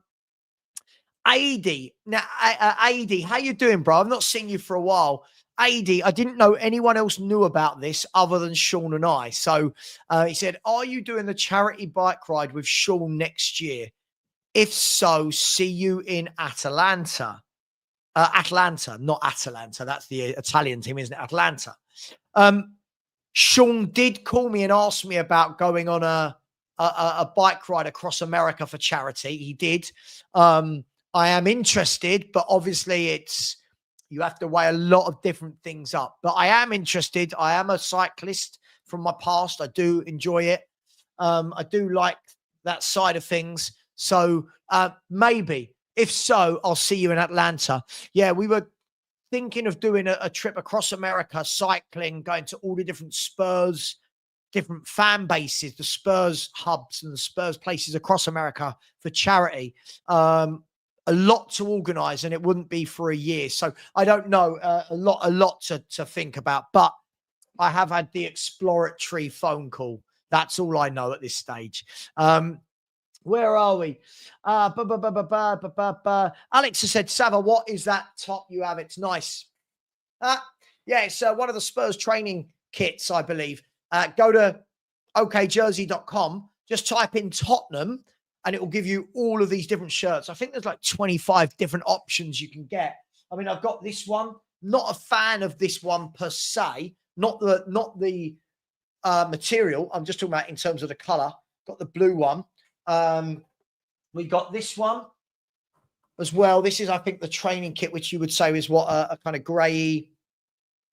now, AD, how you doing, bro? I've not seen you for a while. AD, I didn't know anyone else knew about this other than Sean and I. So he said, are you doing the charity bike ride with Sean next year? If so, see you in Atalanta. Atlanta, not Atalanta. That's the Italian team, isn't it? Atlanta. Sean did call me and ask me about going on a bike ride across America for charity. He did. I am interested, but obviously you have to weigh a lot of different things up. But I am interested. I am a cyclist from my past. I do enjoy it. I do like that side of things. So maybe, if so, I'll see you in Atlanta. Yeah, we were thinking of doing a trip across America, cycling, going to all the different Spurs, different fan bases, the Spurs hubs and the Spurs places across America for charity. A lot to organize, and it wouldn't be for a year. So I don't know, a lot to think about, but I have had the exploratory phone call. That's all I know at this stage. Where are we? Alex has said, Savva, what is that top you have? It's nice. Yeah, it's one of the Spurs training kits, I believe. Go to okjersey.com, just type in Tottenham, and it will give you all of these different shirts. I think there's like 25 different options you can get. I mean, I've got this one. Not a fan of this one per se. Not the material. I'm just talking about in terms of the color. Got the blue one. We got this one as well. This is, I think, the training kit, which you would say is what a kind of grey,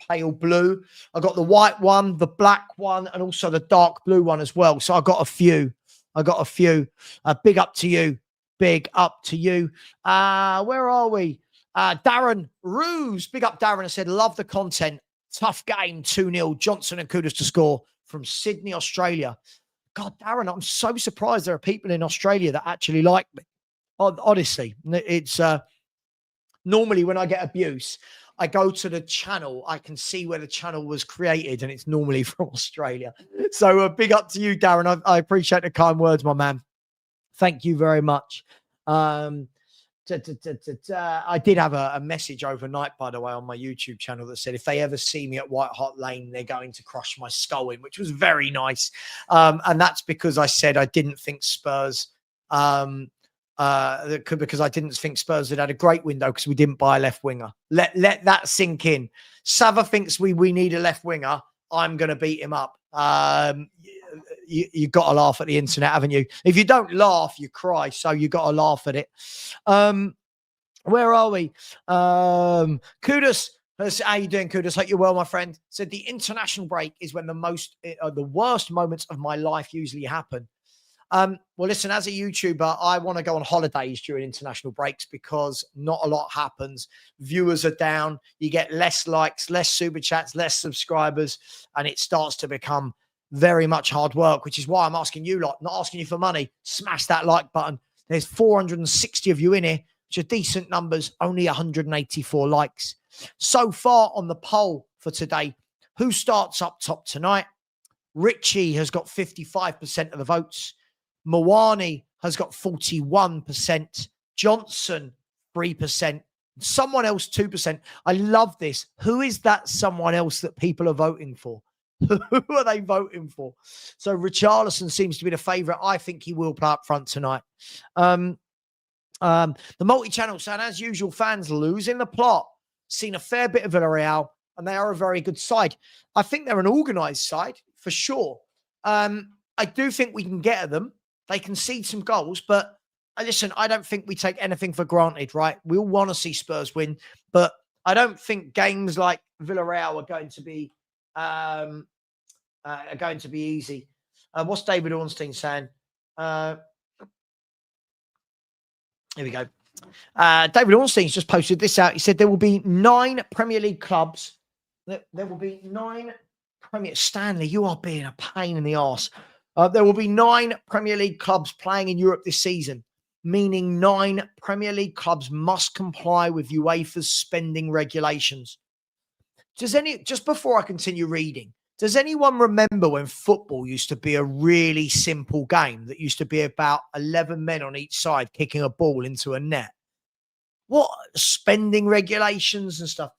pale blue. I got the white one, the black one, and also the dark blue one as well. So I got a few. Big up to you. Big up to you. Where are we? Darren Ruse. Big up, Darren. I said, love the content. Tough game, 2-0. Johnson and Kudus to score from Sydney, Australia. God, Darren, I'm so surprised there are people in Australia that actually like me. Honestly, it's normally when I get abuse, I go to the channel. I can see where the channel was created, and it's normally from Australia. So big up to you, Darren. I appreciate the kind words, my man. Thank you very much. I did have a message overnight, by the way, on my YouTube channel that said if they ever see me at White Hart Lane, they're going to crush my skull in, which was very nice. And that's because I said I didn't think Spurs, because I didn't think Spurs had a great window because we didn't buy a left winger. Let that sink in. Savva thinks we need a left winger. I'm going to beat him up. You've got to laugh at the internet, haven't you? If you don't laugh, you cry. So you got to laugh at it. Where are we? Kudus, how you doing, Kudus? Hope you're well, my friend. Said the international break is when the worst moments of my life usually happen. Well, listen, as a YouTuber, I want to go on holidays during international breaks because not a lot happens. Viewers are down. You get less likes, less super chats, less subscribers, and it starts to become very much hard work, which is why I'm asking you lot, not asking you for money. Smash that like button. There's 460 of you in here, which are decent numbers, only 184 likes. So far on the poll for today, who starts up top tonight? Richie has got 55% of the votes. Mawani has got 41%. Johnson, 3%. Someone else, 2%. I love this. Who is that someone else that people are voting for? Who are they voting for? So Richarlison seems to be the favourite. I think he will play up front tonight. The multi-channel saying, as usual, fans losing the plot. Seen a fair bit of Villarreal, and they are a very good side. I think they're an organised side, for sure. I do think we can get at them. They concede some goals, but listen, I don't think we take anything for granted, right? We all want to see Spurs win, but I don't think games like Villarreal are going to be easy. What's David Ornstein saying? Here we go. David Ornstein's just posted this out. He said there will be 9 Premier League clubs. There will be 9 Premier... Stanley, you are being a pain in the arse. There will be 9 Premier League clubs playing in Europe this season, meaning 9 Premier League clubs must comply with UEFA's spending regulations. just before I continue reading, does anyone remember when football used to be a really simple game that used to be about 11 men on each side kicking a ball into a net? What spending regulations and stuff?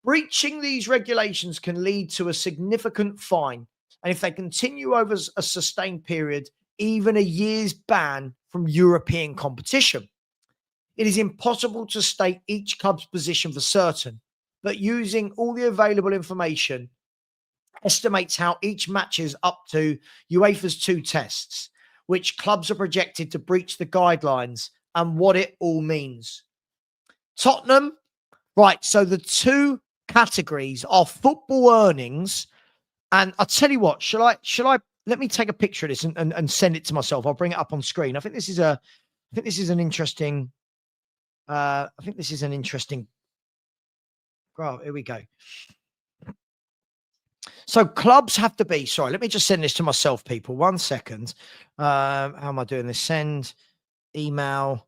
Breaching these regulations can lead to a significant fine. And if they continue over a sustained period, even a year's ban from European competition. It is impossible to state each club's position for certain, but using all the available information estimates how each matches up to UEFA's 2 tests, which clubs are projected to breach the guidelines and what it all means. Tottenham, right, so the 2 categories are football earnings, and I'll tell you what, shall I let me take a picture of this and send it to myself. I'll bring it up on screen. I think this is an interesting graph. Here we go. So clubs have to be, sorry, let me just send this to myself, people. 1 second. How am I doing this? Send email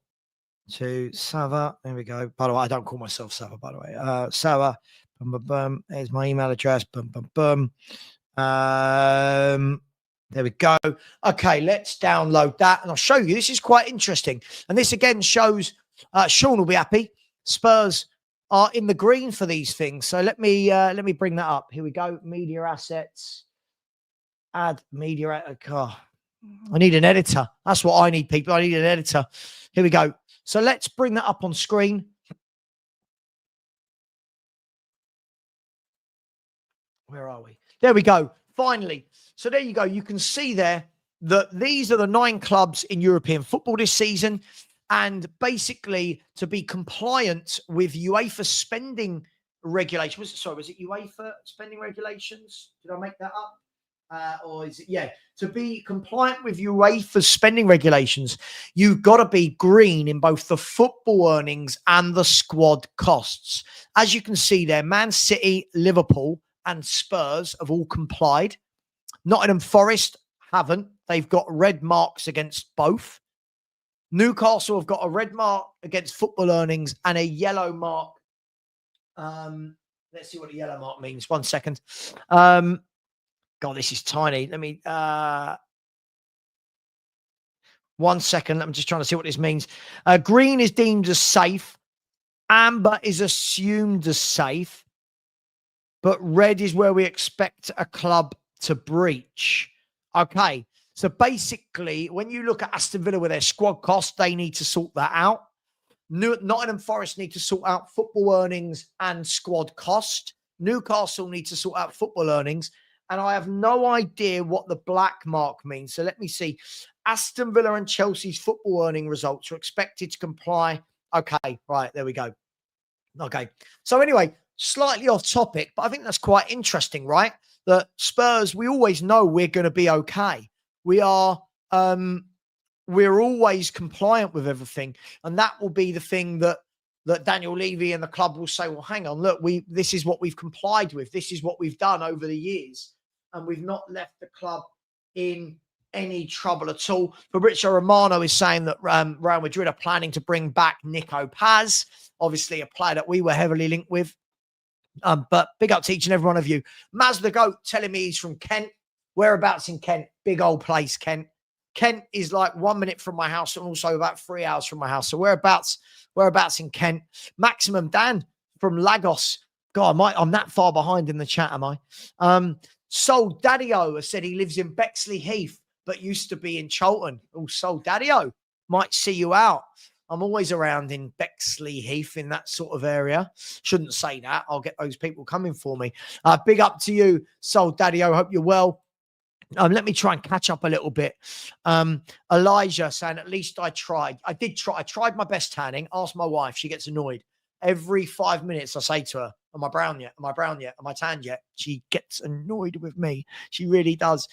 to Savva. There we go. By the way, I don't call myself Savva, by the way. Savva. Boom, boom, boom. There's my email address. Boom, boom, boom. There we go. Okay, let's download that and I'll show you. This is quite interesting. And this again shows, Sean will be happy. Spurs are in the green for these things. So let me bring that up. Here we go. Media assets. Add media. Oh, I need an editor. That's what I need, people. I need an editor. Here we go. So let's bring that up on screen. Where are we? There we go. Finally. So there you go. You can see there that these are the 9 clubs in European football this season. And basically, to be compliant with UEFA spending regulation, was it UEFA spending regulations? Did I make that up? Or is it, yeah, to be compliant with UEFA's spending regulations, you've got to be green in both the football earnings and the squad costs. As you can see there, Man City, Liverpool, and Spurs have all complied. Nottingham Forest haven't. They've got red marks against both. Newcastle have got a red mark against football earnings and a yellow mark. Let's see what the yellow mark means. 1 second. God, this is tiny. Let me 1 second. I'm just trying to see what this means. Green is deemed as safe. Amber is assumed as safe. But red is where we expect a club to breach. Okay. So basically, when you look at Aston Villa with their squad costs, they need to sort that out. Nottingham Forest need to sort out football earnings and squad cost. Newcastle need to sort out football earnings. And I have no idea what the black mark means. So let me see. Aston Villa and Chelsea's football earning results are expected to comply. Okay, right, there we go. Okay. So anyway, slightly off topic, but I think that's quite interesting, right? That Spurs, we always know we're going to be okay. We are, we're always compliant with everything. And that will be the thing that Daniel Levy and the club will say, well, hang on, look, this is what we've complied with. This is what we've done over the years. And we've not left the club in any trouble at all. Fabrizio Romano is saying that Real Madrid are planning to bring back Nico Paz, obviously a player that we were heavily linked with. But big up to each and every one of you. Maz the Goat telling me he's from Kent. Whereabouts in Kent? Big old place, Kent. Kent is like 1 minute from my house and also about 3 hours from my house. So whereabouts in Kent? Maximum Dan from Lagos. God, I'm that far behind in the chat, am I? Soul Daddy-O has said he lives in Bexley Heath, but used to be in Cholton. Oh, Soul Daddy-O. Might see you out. I'm always around in Bexley Heath in that sort of area. Shouldn't say that. I'll get those people coming for me. Big up to you, Soul Daddy-O. Hope you're well. Let me try and catch up a little bit. Elijah saying, at least I tried. I did try. I tried my best tanning. Ask my wife. She gets annoyed. Every 5 minutes I say to her, am I brown yet? Am I brown yet? Am I tanned yet? She gets annoyed with me. She really does.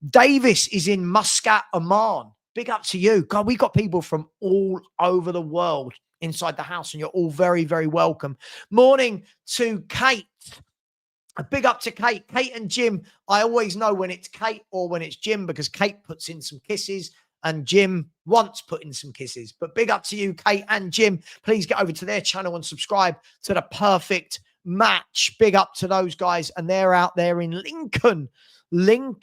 Davis is in Muscat, Oman. Big up to you. God, we got people from all over the world inside the house and you're all very, very welcome. Morning to Kate. A big up to Kate. Kate and Jim. I always know when it's Kate or when it's Jim because Kate puts in some kisses and Jim wants put in some kisses. But big up to you, Kate and Jim. Please get over to their channel and subscribe to the perfect match. Big up to those guys. And they're out there in Lincoln. Big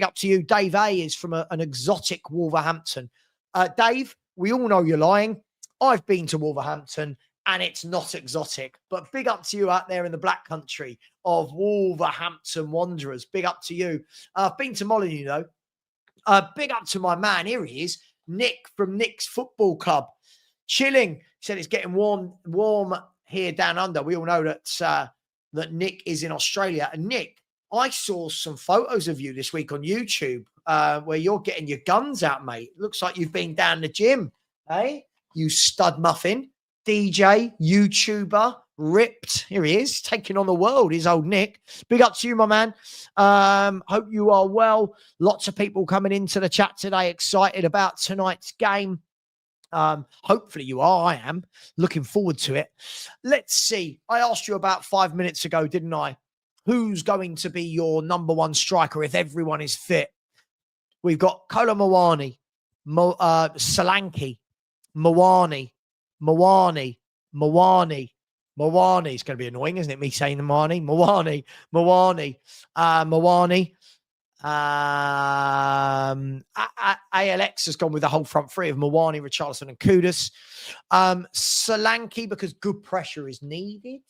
up to you. Dave A is from an exotic Wolverhampton. Dave, we all know you're lying. I've been to Wolverhampton and it's not exotic. But big up to you out there in the Black Country of Wolverhampton Wanderers. Big up to you. I've been to Molyneux, though. Big up to my man. Here he is, Nick from Nick's Football Club. Chilling. He said it's getting warm here down under. We all know that Nick is in Australia. And Nick, I saw some photos of you this week on YouTube where you're getting your guns out, mate. Looks like you've been down the gym, eh? You stud muffin, DJ, YouTuber, ripped. Here he is, taking on the world, his old Nick. Big up to you, my man. Hope you are well. Lots of people coming into the chat today, excited about tonight's game. Hopefully you are. I am looking forward to it. Let's see. I asked you about 5 minutes ago, didn't I? Who's going to be your number one striker if everyone is fit? We've got Kolo Muani, Solanke, Muani. It's going to be annoying, isn't it? Me saying the Muani. ALX has gone with the whole front three of Muani, Richarlison and Kudus. Solanke, because good pressure is needed.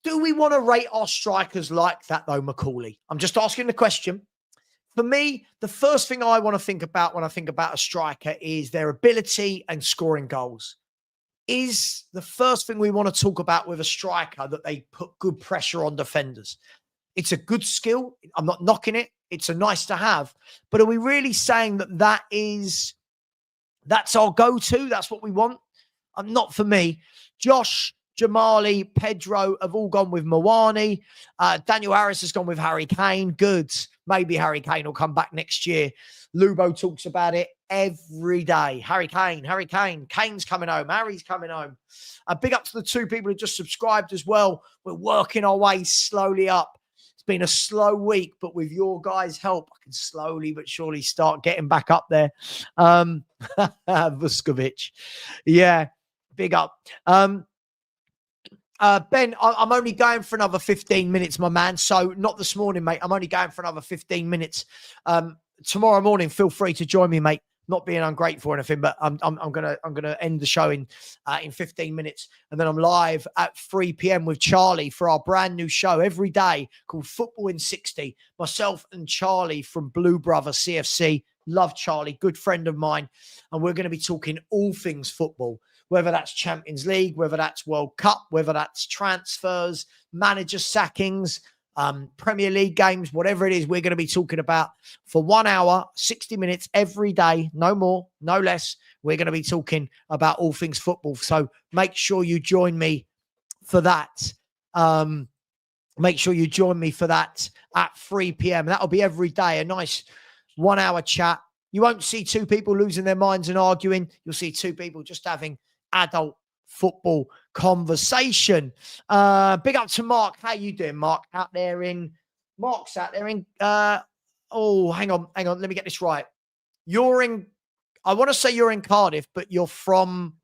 Do we want to rate our strikers like that, though, Macaulay? I'm just asking the question. For me, the first thing I want to think about when I think about a striker is their ability and scoring goals. Is the first thing we want to talk about with a striker that they put good pressure on defenders? It's a good skill. I'm not knocking it. It's a nice to have. But are we really saying that that's our go-to? That's what we want? Not for me. Josh, Jamali, Pedro have all gone with Muani. Daniel Harris has gone with Harry Kane. Good. Maybe Harry Kane will come back next year. Lubo talks about it every day. Harry Kane. Kane's coming home. Harry's coming home. Big up to the two people who just subscribed as well. We're working our way slowly up. It's been a slow week, but with your guys' help, I can slowly but surely start getting back up there. Vuskovic. Yeah, big up. Ben, I'm only going for another 15 minutes, my man. So not this morning, mate. I'm only going for another 15 minutes. Tomorrow morning, feel free to join me, mate. Not being ungrateful or anything, but I'm gonna end the show in 15 minutes, and then I'm live at 3 p.m. with Charlie for our brand new show every day called Football in 60. Myself and Charlie from Blue Brother CFC. Love Charlie, good friend of mine, and we're going to be talking all things football. Whether that's Champions League, whether that's World Cup, whether that's transfers, manager sackings, Premier League games, whatever it is, we're going to be talking about for 1 hour, 60 minutes every day. No more, no less. We're going to be talking about all things football. So make sure you join me for that. Make sure you join me for that at 3 p.m. That'll be every day, a nice 1 hour chat. You won't see two people losing their minds and arguing. You'll see two people just having adult football conversation. Big up to Mark. How you doing, Mark? Mark's out there in hang on. Let me get this right. I want to say you're in Cardiff, but you're from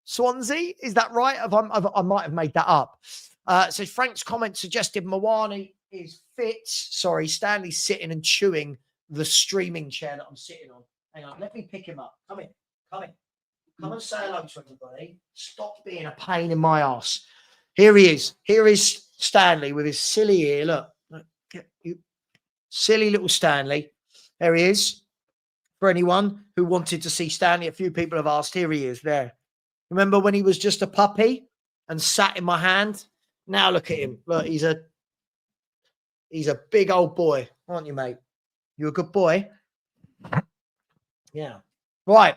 Swansea. Is that right? I might have made that up. So Frank's comment suggested Muani is fit. Sorry, Stanley's sitting and chewing the streaming chair that I'm sitting on. Hang on, let me pick him up. Come in. Come and say hello to everybody. Stop being a pain in my ass. Here he is. Here is Stanley with his silly ear. Look, you silly little Stanley. There he is. For anyone who wanted to see Stanley, a few people have asked. Here he is there. Remember when he was just a puppy and sat in my hand? Now look at him. Look, he's a big old boy, aren't you, mate? You a good boy? Yeah. Right.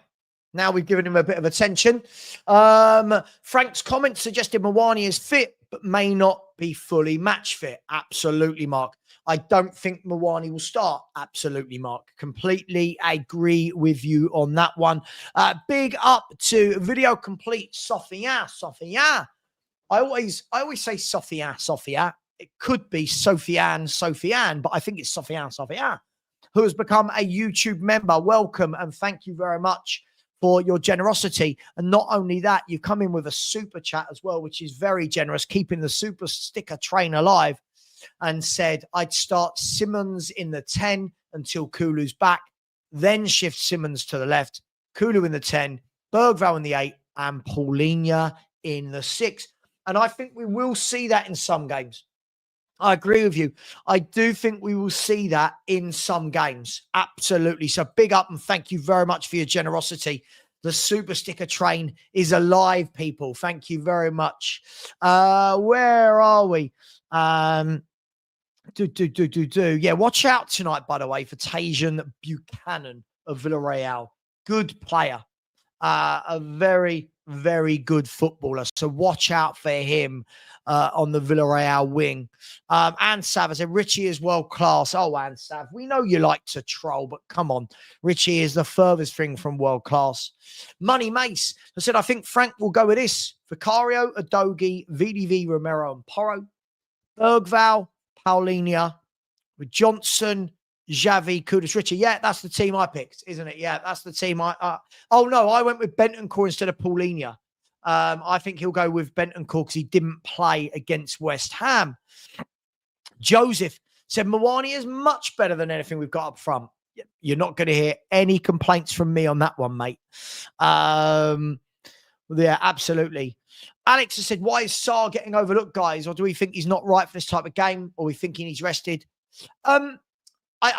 Now we've given him a bit of attention. Frank's comment suggested Muani is fit, but may not be fully match fit. Absolutely, Mark. I don't think Muani will start. Absolutely, Mark. Completely agree with you on that one. Big up to Video Complete, Sophia. I always say Sophia. It could be Sofiane, but I think it's Sophia, who has become a YouTube member. Welcome and thank you very much for your generosity. And not only that, you come in with a super chat as well, which is very generous, keeping the super sticker train alive, and said, I'd start Simmons in the 10 until Kulu's back, then shift Simmons to the left, Kulu in the 10, Bergvall in the 8, and Paulinho in the 6. And I think we will see that in some games. I agree with you. I do think we will see that in some games. Absolutely. So big up and thank you very much for your generosity. The super sticker train is alive, people. Thank you very much. Where are we? Yeah, watch out tonight, by the way, for Tajan Buchanan of Villarreal. Good player. A very, very good footballer. So watch out for him on the Villarreal wing. And Savva said, Richie is world class. Oh, and Sav, we know you like to troll, but come on. Richie is the furthest thing from world class. Money Mace. I said, I think Frank will go with this. Vicario, Adogi, VDV, Romero, and Porro. Bergvall, Paulinho, with Johnson, Xavi, Kudus, Richie. Yeah, that's the team I picked, isn't it? Yeah, that's the team oh, no, I went with Bentancur instead of Paulinho. I think he'll go with Bentancur because he didn't play against West Ham. Joseph said, Mawani is much better than anything we've got up front. You're not going to hear any complaints from me on that one, mate. Yeah, absolutely. Alex has said, why is Sarr getting overlooked, guys? Or do we think he's not right for this type of game? Or are we thinking he's rested? I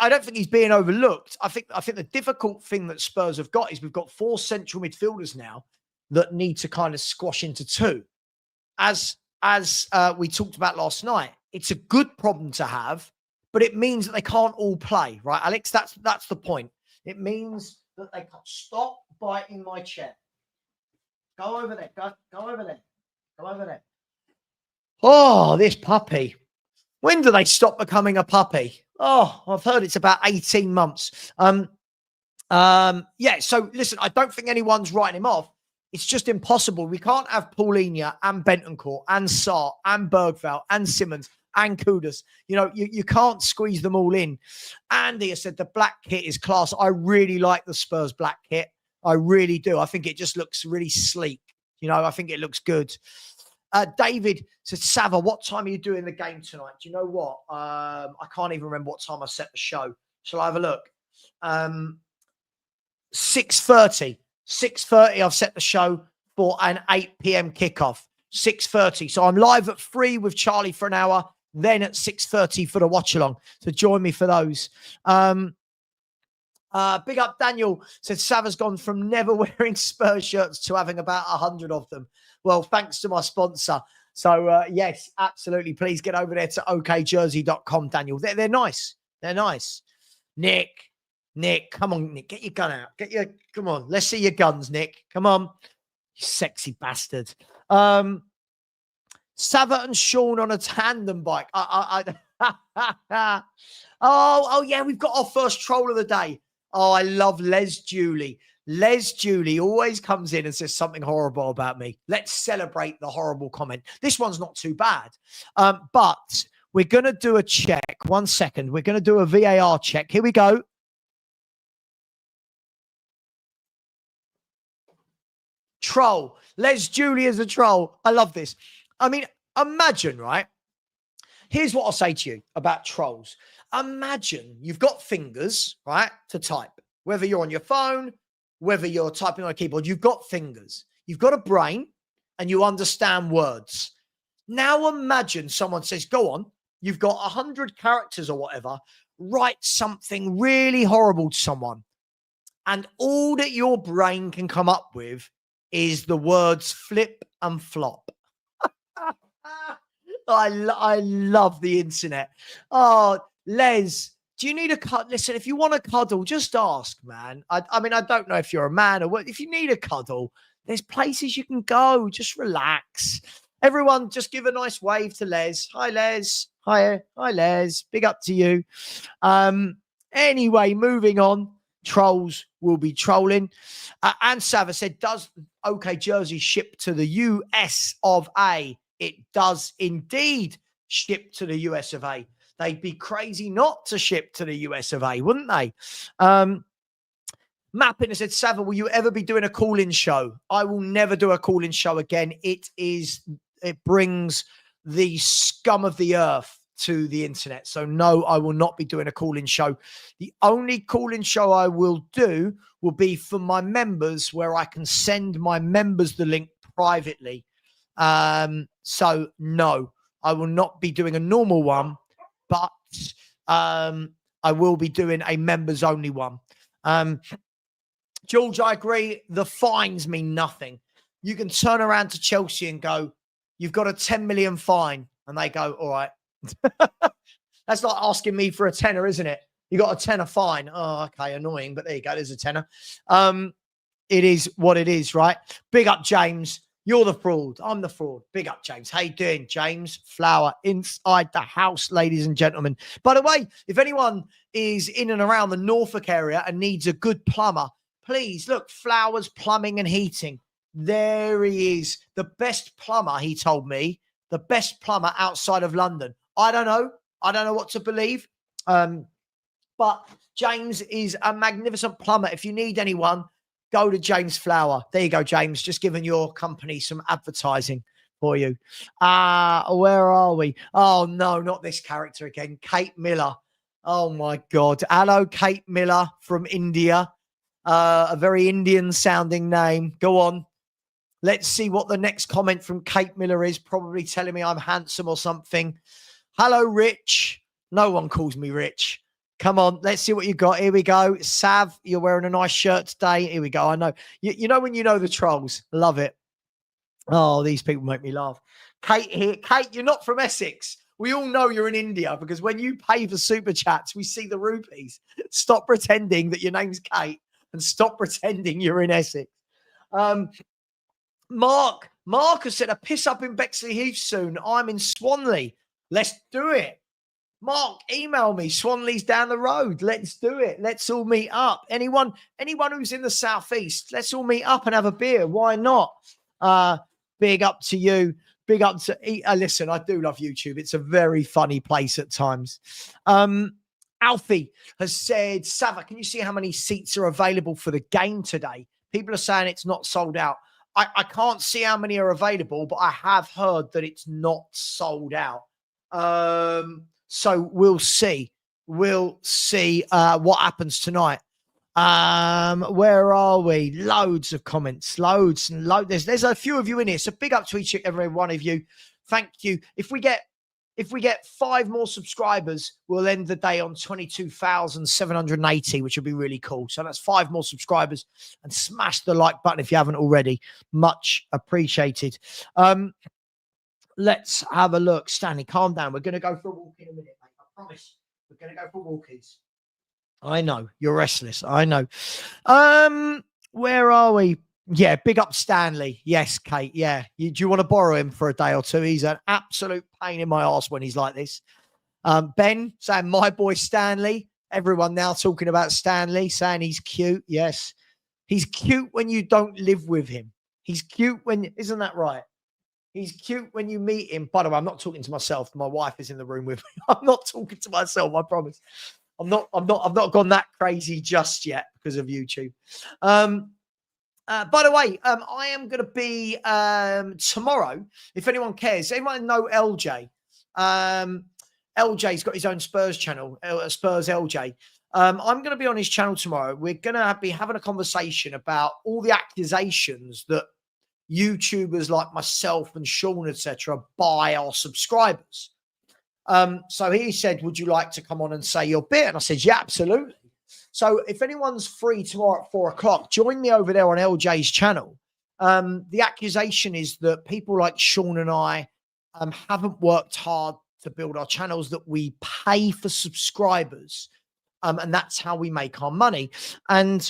don't think he's being overlooked. I think the difficult thing that Spurs have got is we've got 4 central midfielders now that need to kind of squash into 2. As we talked about last night, it's a good problem to have, but it means that they can't all play, right, Alex? That's the point. It means that they can't. Stop biting my chair. Go over there. Go over there. Go over there. Oh, this puppy. When do they stop becoming a puppy? Oh, I've heard it's about 18 months. Yeah, so listen, I don't think anyone's writing him off. It's just impossible. We can't have Paulinho and Bentancur and Sarr and Bergvall and Simmons and Kudus. You know, you can't squeeze them all in. Andy has said the black kit is class. I really like the Spurs black kit. I really do. I think it just looks really sleek. You know, I think it looks good. David said, Savva, what time are you doing the game tonight? Do you know what? I can't even remember what time I set the show. Shall I have a look? 6:30. 6:30, I've set the show for an 8 p.m. kickoff. 6:30. So I'm live at 3 with Charlie for an hour, then at 6:30 for the watch-along. So join me for those. Big up Daniel said Savva's gone from never wearing Spurs shirts to having about 100 of them. Well, thanks to my sponsor. So, yes, absolutely. Please get over there to okjersey.com, Daniel. They're nice. They're nice. Nick, come on, Nick. Get your gun out. Come on. Let's see your guns, Nick. Come on. You sexy bastard. Savva and Sean on a tandem bike. Oh, yeah, we've got our first troll of the day. Oh, I love Les Julie. Les Julie always comes in and says something horrible about me. Let's celebrate the horrible comment. This one's not too bad. But we're going to do a check. 1 second. We're going to do a VAR check. Here we go. Troll. Les Julie is a troll. I love this. I mean, imagine, right? Here's what I'll say to you about trolls. Imagine you've got fingers, right, to type. Whether you're on your phone, whether you're typing on a keyboard, you've got fingers. You've got a brain and you understand words. Now imagine someone says, go on, you've got 100 characters or whatever, write something really horrible to someone. And all that your brain can come up with is the words flip and flop. I love the internet. Oh, Les, do you need a cuddle? Listen, if you want a cuddle, just ask, man. I mean, I don't know if you're a man or what. If you need a cuddle, there's places you can go. Just relax. Everyone, just give a nice wave to Les. Hi, Les. Hi, Les. Big up to you. Anyway, moving on. Trolls will be trolling. And Savva said, does OK Jersey ship to the US of A? It does indeed ship to the US of A. They'd be crazy not to ship to the US of A, wouldn't they? Mapping has said, Savva, will you ever be doing a call-in show? I will never do a call-in show again. It brings the scum of the earth to the internet. So no, I will not be doing a call-in show. The only call-in show I will do will be for my members, where I can send my members the link privately. So no, I will not be doing a normal one, but I will be doing a members only one. George, I agree. The fines mean nothing. You can turn around to Chelsea and go, you've got a 10 million fine. And they go, all right. That's like asking me for a tenner, isn't it? You got a tenner fine. Oh, okay, annoying, but there you go. There's a tenner. It is what it is, right? Big up, James. You're the fraud. I'm the fraud. Big up, James. How you doing, James Flower? Inside the house, ladies and gentlemen. By the way, if anyone is in and around the Norfolk area and needs a good plumber, please look, Flowers Plumbing and Heating. There he is. The best plumber, he told me. The best plumber outside of London. I don't know. I don't know what to believe. But James is a magnificent plumber. If you need anyone, go to James Flower. There you go, James. Just giving your company some advertising for you. Where are we? Oh, no, not this character again. Kate Miller. Oh, my God. Hello, Kate Miller from India. A very Indian-sounding name. Go on. Let's see what the next comment from Kate Miller is. Probably telling me I'm handsome or something. Hello, Rich. No one calls me Rich. Come on, let's see what you got. Here we go. Sav, you're wearing a nice shirt today. Here we go. I know. You know when you know the trolls. Love it. Oh, these people make me laugh. Kate here. Kate, you're not from Essex. We all know you're in India because when you pay for super chats, we see the rupees. Stop pretending that your name's Kate and stop pretending you're in Essex. Mark has said a piss up in Bexley Heath soon. I'm in Swanley. Let's do it. Mark, email me. Swanley's down the road. Let's do it. Let's all meet up. Anyone who's in the southeast, let's all meet up and have a beer. Why not? Big up to you. Big up to listen, I do love YouTube. It's a very funny place at times. Alfie has said, Savva, can you see how many seats are available for the game today? People are saying it's not sold out. I can't see how many are available, but I have heard that it's not sold out. So we'll see. We'll see what happens tonight. Where are we? Loads of comments. Loads and loads. There's a few of you in here. So big up to each and every one of you. Thank you. If we get 5 more subscribers, we'll end the day on 22,780, which would be really cool. So that's 5 more subscribers, and smash the like button if you haven't already. Much appreciated. Let's have a look. Stanley, calm down. We're going to go for a walk in a minute, mate. I promise. We're going to go for walkies. I know. You're restless. I know. Where are we? Yeah, big up Stanley. Yes, Kate. Yeah. Do you want to borrow him for a day or two? He's an absolute pain in my arse when he's like this. Ben saying, my boy Stanley. Everyone now talking about Stanley, saying he's cute. Yes. He's cute when you don't live with him. He's cute when, isn't that right? He's cute when you meet him. By the way, I'm not talking to myself. My wife is in the room with me. I'm not talking to myself, I promise. I've not gone that crazy just yet because of YouTube. By the way, I am going to be tomorrow. If anyone cares, anyone know LJ? LJ's got his own Spurs channel, Spurs LJ. I'm going to be on his channel tomorrow. We're going to be having a conversation about all the accusations that YouTubers like myself and Sean, etc., buy our subscribers. So he said, would you like to come on and say your bit? And I said, yeah, absolutely. So if anyone's free tomorrow at 4:00, join me over there on LJ's channel. The accusation is that people like Sean and I haven't worked hard to build our channels, that we pay for subscribers. And that's how we make our money. And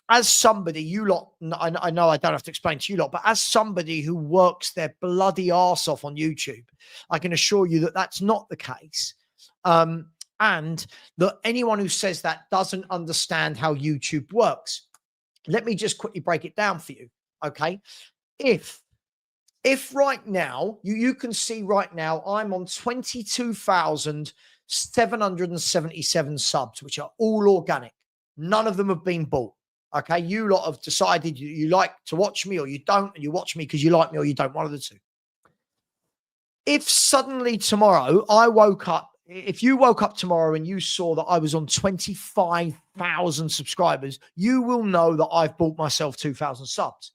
as somebody, you lot, I know I don't have to explain to you lot, but as somebody who works their bloody arse off on YouTube, I can assure you that that's not the case. And that anyone who says that doesn't understand how YouTube works. Let me just quickly break it down for you, okay? If right now, you can see right now, I'm on 22,777 subs, which are all organic. None of them have been bought. Okay. You lot have decided you like to watch me or you don't, and you watch me because you like me or you don't, one of the two. If suddenly tomorrow I woke up, if you woke up tomorrow and you saw that I was on 25,000 subscribers, you will know that I've bought myself 2,000 subs.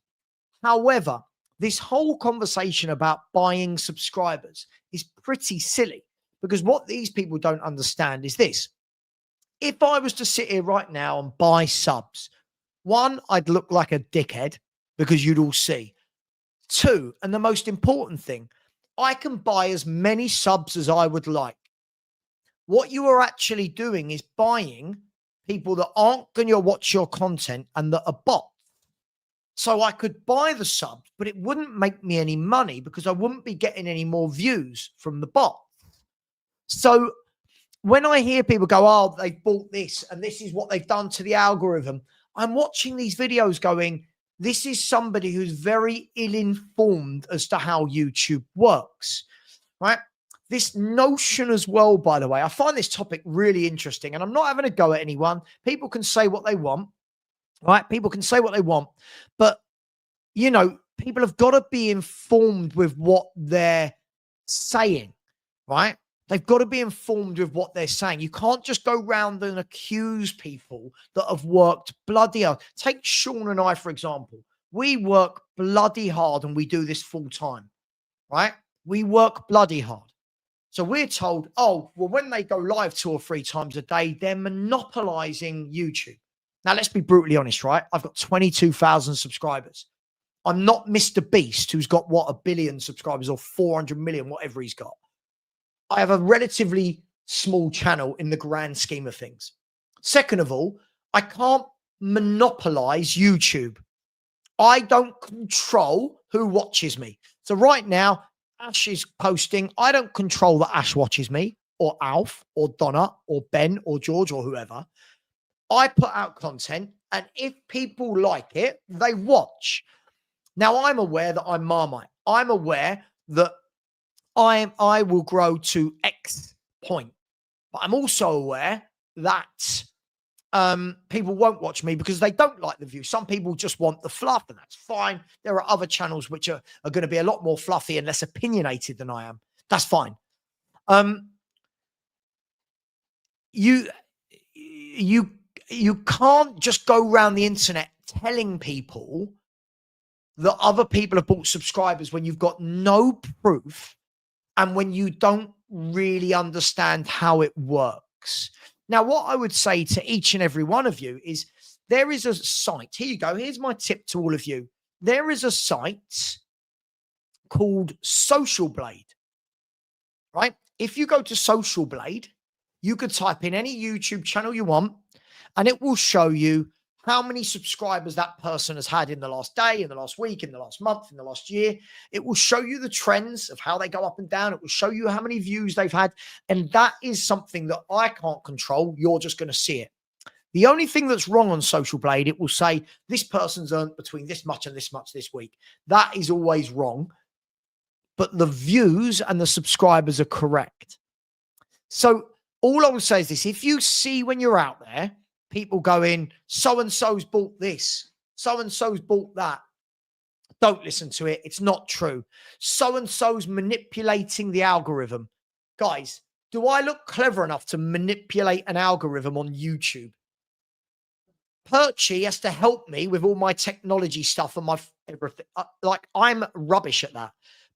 However, this whole conversation about buying subscribers is pretty silly, because what these people don't understand is this. If I was to sit here right now and buy subs, one, I'd look like a dickhead because you'd all see. Two, and the most important thing, I can buy as many subs as I would like. What you are actually doing is buying people that aren't going to watch your content and that are bots. So I could buy the subs, but it wouldn't make me any money because I wouldn't be getting any more views from the bot. So when I hear people go, oh, they've bought this and this is what they've done to the algorithm, I'm watching these videos going, this is somebody who's very ill-informed as to how YouTube works, right? This notion as well, by the way, I find this topic really interesting, and I'm not having a go at anyone. People can say what they want, right? People can say what they want, but, you know, people have got to be informed with what they're saying, right? They've got to be informed with what they're saying. You can't just go round and accuse people that have worked bloody hard. Take Sean and I, for example. We work bloody hard and we do this full time, right? We work bloody hard. So we're told, oh, well, when they go live 2 or 3 times a day, they're monopolizing YouTube. Now, let's be brutally honest, right? I've got 22,000 subscribers. I'm not Mr. Beast, who's got, what, 1 billion subscribers or 400 million, whatever he's got. I have a relatively small channel in the grand scheme of things. Second of all, I can't monopolize YouTube. I don't control who watches me. So right now, Ash is posting. I don't control that Ash watches me, or Alf, or Donna, or Ben, or George, or whoever. I put out content, and if people like it, they watch. Now, I'm aware that I'm Marmite. I'm aware that I will grow to X point. But I'm also aware that people won't watch me because they don't like the view. Some people just want the fluff, and that's fine. There are other channels which are going to be a lot more fluffy and less opinionated than I am. That's fine. You can't just go around the internet telling people that other people have bought subscribers when you've got no proof and when you don't really understand how it works. Now, what I would say to each and every one of you is there is a site. Here you go. Here's my tip to all of you. There is a site called Social Blade, right? If you go to Social Blade, you could type in any YouTube channel you want, and it will show you how many subscribers that person has had in the last day, in the last week, in the last month, in the last year. It will show you the trends of how they go up and down. It will show you how many views they've had. And that is something that I can't control. You're just going to see it. The only thing that's wrong on Social Blade, it will say this person's earned between this much and this much this week. That is always wrong. But the views and the subscribers are correct. So all I would say is this: if you see when you're out there, people going, so-and-so's bought this, so-and-so's bought that, don't listen to it. It's not true. So-and-so's manipulating the algorithm. Guys, do I look clever enough to manipulate an algorithm on YouTube? Perchy has to help me with all my technology stuff and my everything. Like, I'm rubbish at that.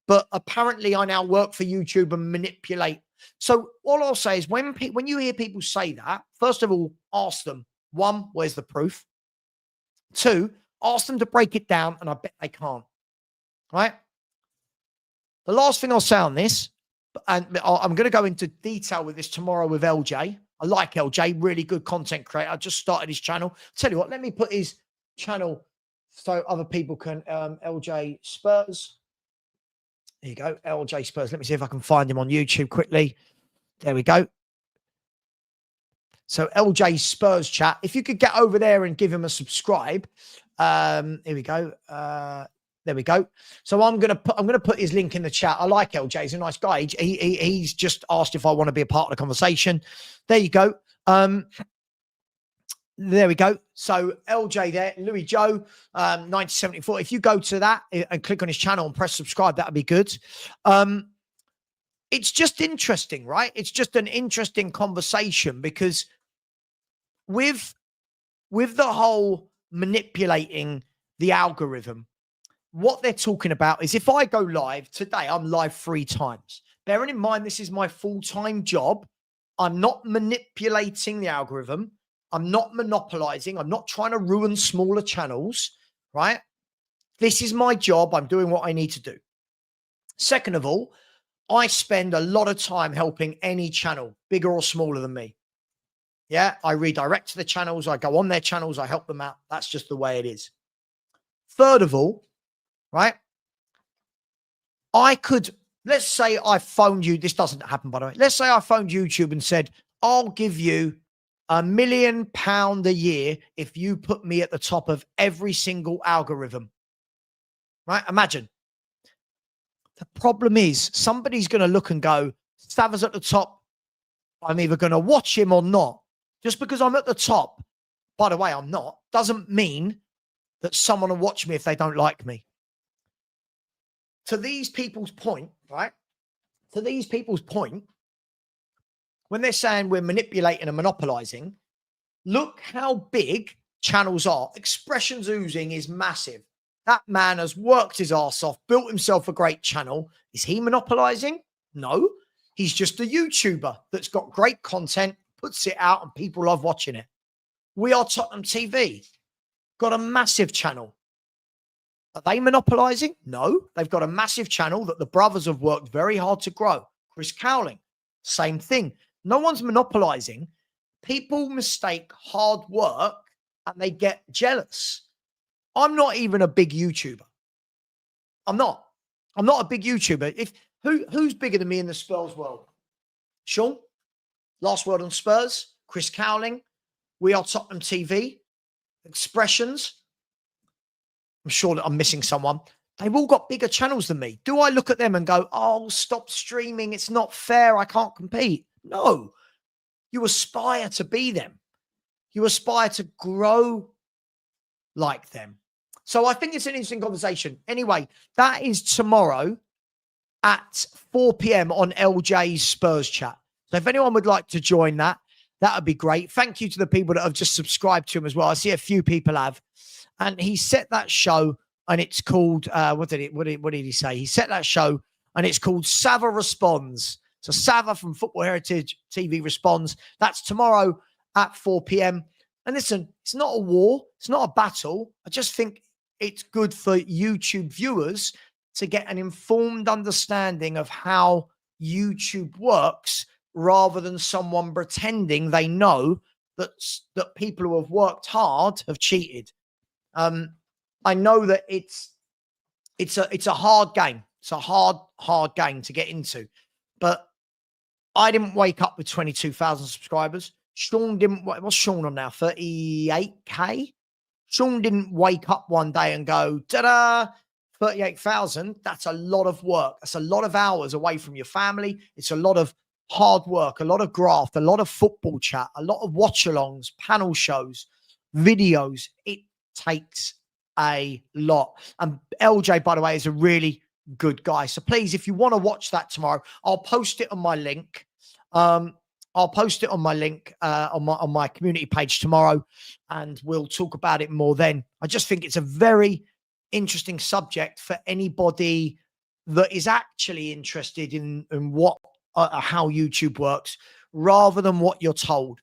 But apparently I now work for YouTube and manipulate. So all I'll say is when you hear people say that, first of all, ask them, 1, where's the proof? 2, ask them to break it down, and I bet they can't. Right? The last thing I'll say on this, and I'm going to go into detail with this tomorrow with LJ. I like LJ, really good content creator. I just started his channel. Tell you what, let me put his channel so other people can, LJ Spurs. There you go, LJ Spurs. Let me see if I can find him on YouTube quickly. There we go. So LJ Spurs chat. If you could get over there and give him a subscribe. Here we go. There we go. So I'm gonna put his link in the chat. I like LJ. He's a nice guy. He's just asked if I want to be a part of the conversation. There you go. There we go. So LJ there, Louis Joe, 1974. If you go to that and click on his channel and press subscribe, that would be good. It's just interesting, right? It's just an interesting conversation because with the whole manipulating the algorithm, what they're talking about is if I go live today, I'm live 3 times. Bearing in mind, this is my full-time job. I'm not manipulating the algorithm. I'm not monopolizing. I'm not trying to ruin smaller channels, right? This is my job. I'm doing what I need to do. Second of all, I spend a lot of time helping any channel, bigger or smaller than me. Yeah, I redirect to the channels. I go on their channels. I help them out. That's just the way it is. Third of all, right? I could, let's say I phoned you. This doesn't happen, by the way. Let's say I phoned YouTube and said, I'll give you £1 million a year if you put me at the top of every single algorithm. Right? Imagine. The problem is somebody's going to look and go, Savva's at the top. I'm either going to watch him or not. Just because I'm at the top, by the way, I'm not, doesn't mean that someone will watch me if they don't like me. To these people's point, right? To these people's point, when they're saying we're manipulating and monopolizing, look how big channels are. Expressions Oozing is massive. That man has worked his ass off, built himself a great channel. Is he monopolizing? No. He's just a YouTuber that's got great content, puts it out, and people love watching it. We Are Tottenham TV. Got a massive channel. Are they monopolizing? No. They've got a massive channel that the brothers have worked very hard to grow. Chris Cowling, same thing. No one's monopolizing. People mistake hard work and they get jealous. I'm not even a big YouTuber. I'm not a big YouTuber. Who's bigger than me in the Spurs world? Sean, Last Word on Spurs, Chris Cowling, We Are Tottenham TV, Expressions. I'm sure that I'm missing someone. They've all got bigger channels than me. Do I look at them and go, oh, stop streaming. It's not fair. I can't compete. No. You aspire to be them. You aspire to grow like them. So I think it's an interesting conversation. Anyway, that is tomorrow at 4 p.m. on LJ's Spurs chat. So if anyone would like to join that, that would be great. Thank you to the people that have just subscribed to him as well. I see a few people have. And he set that show and it's called, what did he say? He set that show and it's called Savva Responds. So Savva from Football Heritage TV responds. That's tomorrow at 4 p.m. And listen, it's not a war. It's not a battle. I just think it's good for YouTube viewers to get an informed understanding of how YouTube works rather than someone pretending they know that people who have worked hard have cheated. I know that it's a hard game. It's a hard game to get into, but I didn't wake up with 22,000 subscribers. Sean didn't. What's Sean on now? 38K. Sean didn't wake up one day and go, ta-da, 38,000. That's a lot of work. That's a lot of hours away from your family. It's a lot of hard work, a lot of graft, a lot of football chat, a lot of watch-alongs, panel shows, videos. It takes a lot. And LJ, by the way, is a really good guy. So please, if you want to watch that tomorrow, I'll post it on my link. I'll post it on my link on my community page tomorrow, and we'll talk about it more then. I just think it's a very interesting subject for anybody that is actually interested in what how YouTube works, rather than what you're told.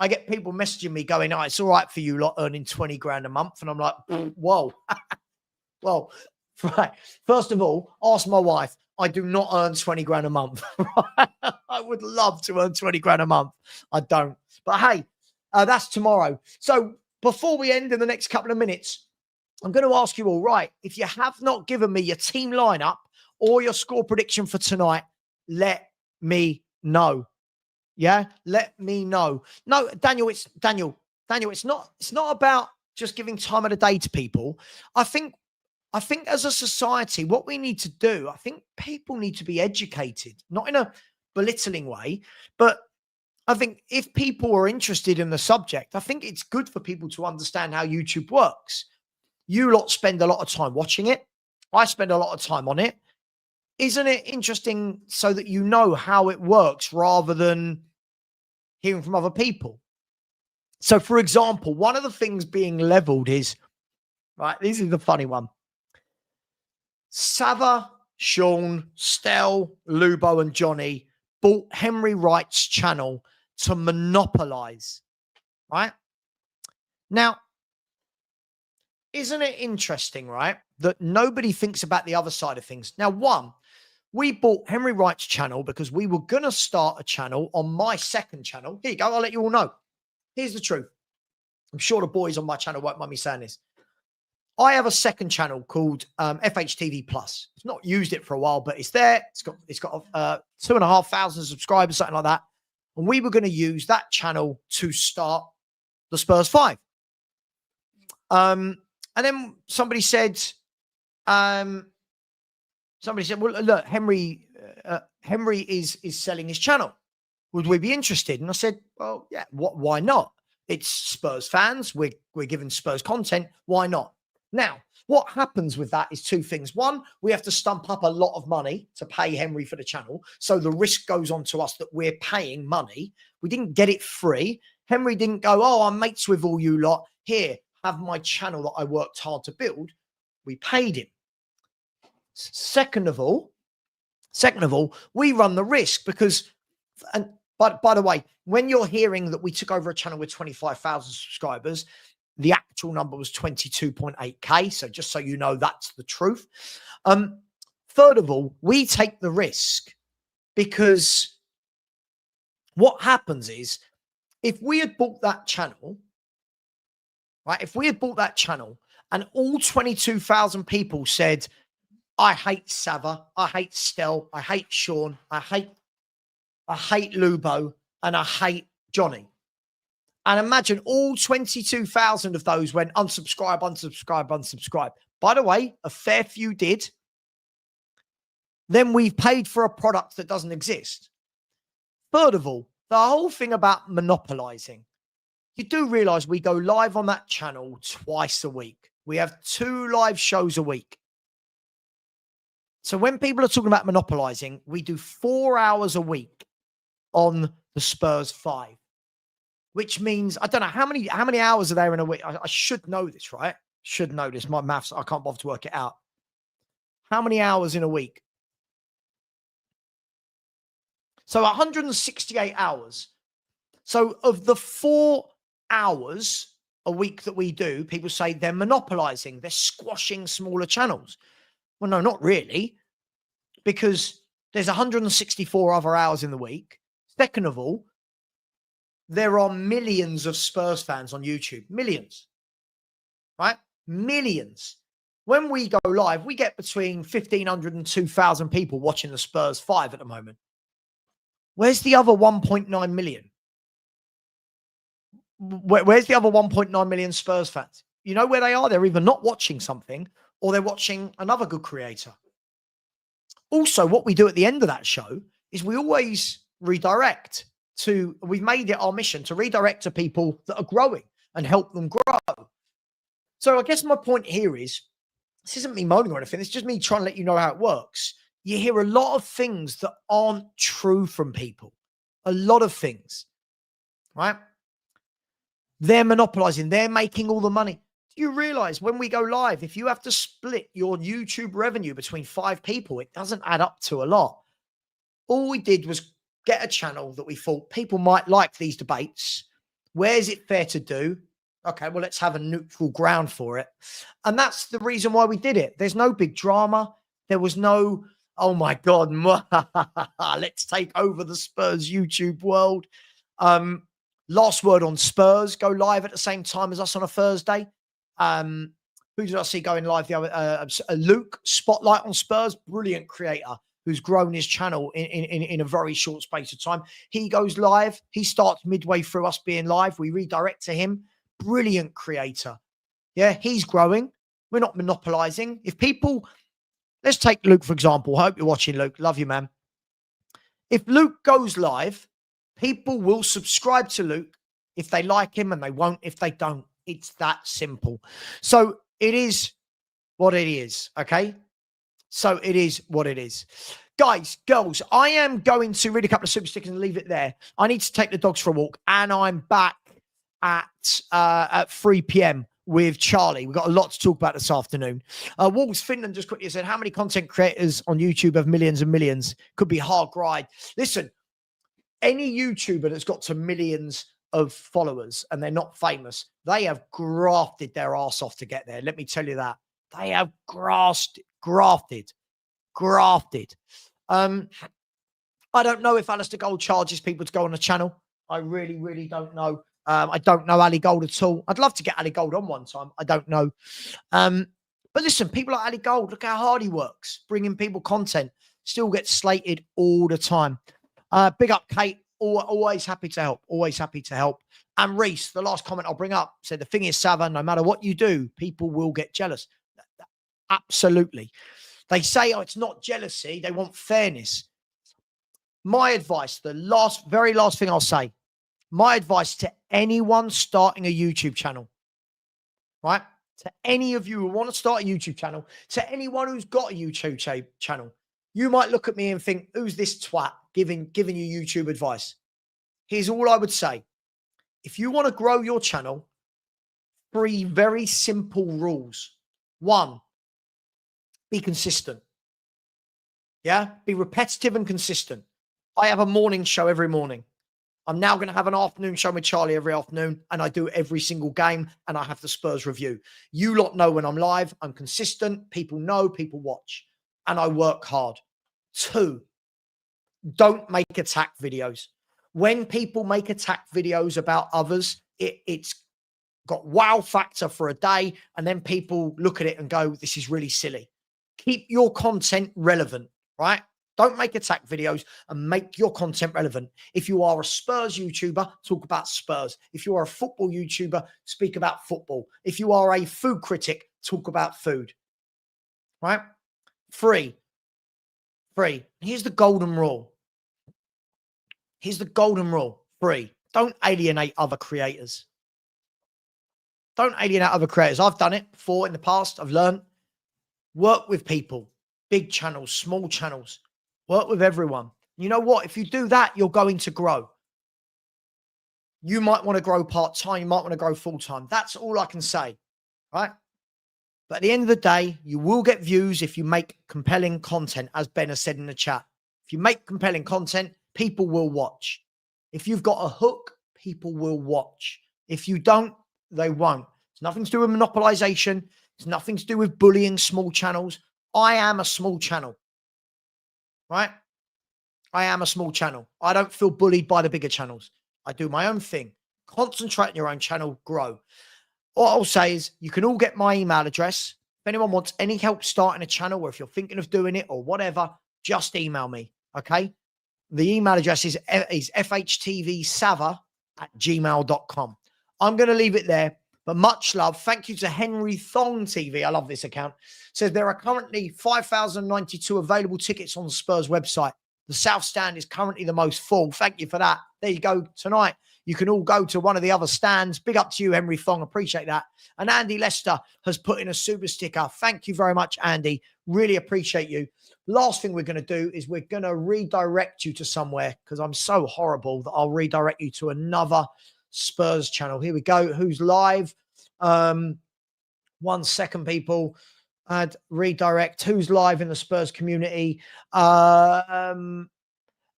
I get people messaging me going, "Oh, it's all right for you lot earning 20 grand a month," and I'm like, "Whoa, well, right. First of all, ask my wife. I do not earn 20 grand a month. I would love to earn 20 grand a month. I don't. But hey, that's tomorrow. So before we end in the next couple of minutes, I'm going to ask you all, right, if you have not given me your team lineup or your score prediction for tonight, let me know. Yeah, let me know. No, Daniel, it's not about just giving time of the day to people. I think as a society, what we need to do, I think people need to be educated, not in a belittling way, but I think if people are interested in the subject, I think it's good for people to understand how YouTube works. You lot spend a lot of time watching it. I spend a lot of time on it. Isn't it interesting so that you know how it works rather than hearing from other people? So, for example, one of the things being leveled is, right, this is the funny one. Savva, Sean, Stel, Lubo, and Johnny bought Henry Wright's channel to monopolize, right? Now, isn't it interesting, right, that nobody thinks about the other side of things? Now, one, we bought Henry Wright's channel because we were going to start a channel on my second channel. Here you go. I'll let you all know. Here's the truth. I'm sure the boys on my channel won't mind me saying this. I have a second channel called FHTV Plus. I've not used it for a while, but it's there. It's got 2,500 subscribers, something like that. And we were going to use that channel to start the Spurs 5. And then somebody said, well, look, Henry is selling his channel. Would we be interested? And I said, well, yeah, why not? It's Spurs fans. We're giving Spurs content. Why not? Now, what happens with that is two things. One, we have to stump up a lot of money to pay Henry for the channel. So the risk goes on to us that we're paying money. We didn't get it free. Henry didn't go, oh, I'm mates with all you lot. Here, have my channel that I worked hard to build. We paid him. Second of all, we run the risk because, and by the way, when you're hearing that we took over a channel with 25,000 subscribers, the actual number was 22.8K. So just so you know, that's the truth. Third of all, we take the risk because what happens is if we had bought that channel, right? If we had bought that channel and all 22,000 people said, I hate Savva, I hate Stel, I hate Sean, I hate Lubo, and I hate Johnny. And imagine all 22,000 of those went unsubscribe, unsubscribe, unsubscribe. By the way, a fair few did. Then we've paid for a product that doesn't exist. Third of all, the whole thing about monopolizing. You do realize we go live on that channel twice a week. We have 2 live shows a week. So when people are talking about monopolizing, we do 4 hours a week on the Spurs 5. Which means, I don't know, how many hours are there in a week? I should know this, right? Should know this. My maths, I can't bother to work it out. How many hours in a week? So 168 hours. So of the 4 hours a week that we do, people say they're monopolizing, they're squashing smaller channels. Well, no, not really, because there's 164 other hours in the week. Second of all, there are millions of Spurs fans on YouTube. Millions. Right? Millions. When we go live, we get between 1,500 and 2,000 people watching the Spurs 5 at the moment. Where's the other 1.9 million? Where's the other 1.9 million Spurs fans? You know where they are? They're either not watching something or they're watching another good creator. Also, what we do at the end of that show is we always redirect we've made it our mission to redirect to people that are growing and help them grow. So I guess my point here is, this isn't me moaning or anything. It's just me trying to let you know how it works. You hear a lot of things that aren't true from people. A lot of things, right? They're monopolizing. They're making all the money. Do you realize when we go live, if you have to split your YouTube revenue between 5 people, it doesn't add up to a lot. All we did was get a channel that we thought people might like these debates. Where is it fair to do? Okay, well, let's have a neutral ground for it. And that's the reason why we did it. There's no big drama. There was no, oh my God, let's take over the Spurs YouTube world. Last word on Spurs, go live at the same time as us on a Thursday. Who did I see going live the other? Luke, Spotlight on Spurs, brilliant creator who's grown his channel in a very short space of time. He goes live. He starts midway through us being live. We redirect to him. Brilliant creator. Yeah, he's growing. We're not monopolizing. If people, let's take Luke, for example. I hope you're watching, Luke. Love you, man. If Luke goes live, People will subscribe to Luke if they like him, and they won't if they don't. It's that simple. So it is what it is, okay? So it is what it is. Guys, girls, I am going to read a couple of super stickers and leave it there. I need to take the dogs for a walk, and I'm back at 3 p.m. with Charlie. We've got a lot to talk about this afternoon. Wolves Finland just quickly said, how many content creators on YouTube have millions and millions? Could be hard grind. Listen, any YouTuber that's got to millions of followers and they're not famous, they have grafted their ass off to get there. Let me tell you that. They have grafted. I don't know if Alistair Gold charges people to go on the channel. I really, really don't know. I don't know Ali Gold at all. I'd love to get Ali Gold on one time. I don't know. But listen, people like Ali Gold, look how hard he works, bringing people content, still gets slated all the time. Big up, Kate. Always happy to help. Always happy to help. And Reese, the last comment I'll bring up, said, the thing is, Savva, no matter what you do, people will get jealous. Absolutely. They say, oh, it's not jealousy. They want fairness. My advice, very last thing I'll say, my advice to anyone starting a YouTube channel, right? To any of you who want to start a YouTube channel, to anyone who's got a YouTube channel, you might look at me and think, who's this twat giving you YouTube advice? Here's all I would say. If you want to grow your channel, 3 very simple rules. 1, be consistent. Yeah? Be repetitive and consistent. I have a morning show every morning. I'm now going to have an afternoon show with Charlie every afternoon, and I do every single game, and I have the Spurs review. You lot know when I'm live, I'm consistent. People know, people watch, and I work hard. 2, don't make attack videos. When people make attack videos about others, it's got wow factor for a day, and then people look at it and go, this is really silly. Keep your content relevant, right? Don't make attack videos, and make your content relevant. If you are a Spurs YouTuber, talk about Spurs. If you are a football YouTuber, speak about football. If you are a food critic, talk about food, right? 3. Here's the golden rule. 3. Don't alienate other creators. I've done it before in the past. I've learned. Work with people, big channels, small channels. Work with everyone. You know what? If you do that, you're going to grow. You might want to grow part-time. You might want to grow full-time. That's all I can say, right? But at the end of the day, you will get views if you make compelling content, as Ben has said in the chat. If you make compelling content, people will watch. If you've got a hook, people will watch. If you don't, they won't. It's nothing to do with monopolization. It's nothing to do with bullying small channels. I am a small channel, right? I am a small channel. I don't feel bullied by the bigger channels. I do my own thing. Concentrate on your own channel, grow. What I'll say is you can all get my email address. If anyone wants any help starting a channel, or if you're thinking of doing it or whatever, just email me, okay? The email address is fhtvsavva@gmail.com. I'm going to leave it there, but much love. Thank you to Henry Thong TV. I love this account. Says there are currently 5,092 available tickets on the Spurs website. The South Stand is currently the most full. Thank you for that. There you go. Tonight, you can all go to one of the other stands. Big up to you, Henry Thong. Appreciate that. And Andy Lester has put in a super sticker. Thank you very much, Andy. Really appreciate you. Last thing we're going to do is we're going to redirect you to somewhere, because I'm so horrible that I'll redirect you to another Spurs channel. Here we go. Who's live? 1 second, people. Add redirect. Who's live in the Spurs community? I'm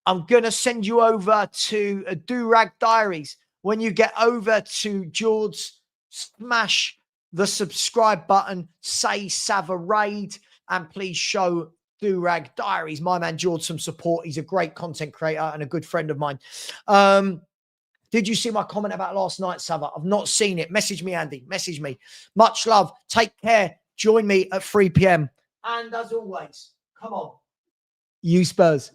going to send you over to Do-Rag Diaries. When you get over to George, smash the subscribe button, say Savva Raid, and please show Do-Rag Diaries, my man George, some support. He's a great content creator and a good friend of mine. Did you see my comment about last night, Savva? I've not seen it. Message me, Andy. Message me. Much love. Take care. Join me at 3 p.m. And as always, come on, you Spurs.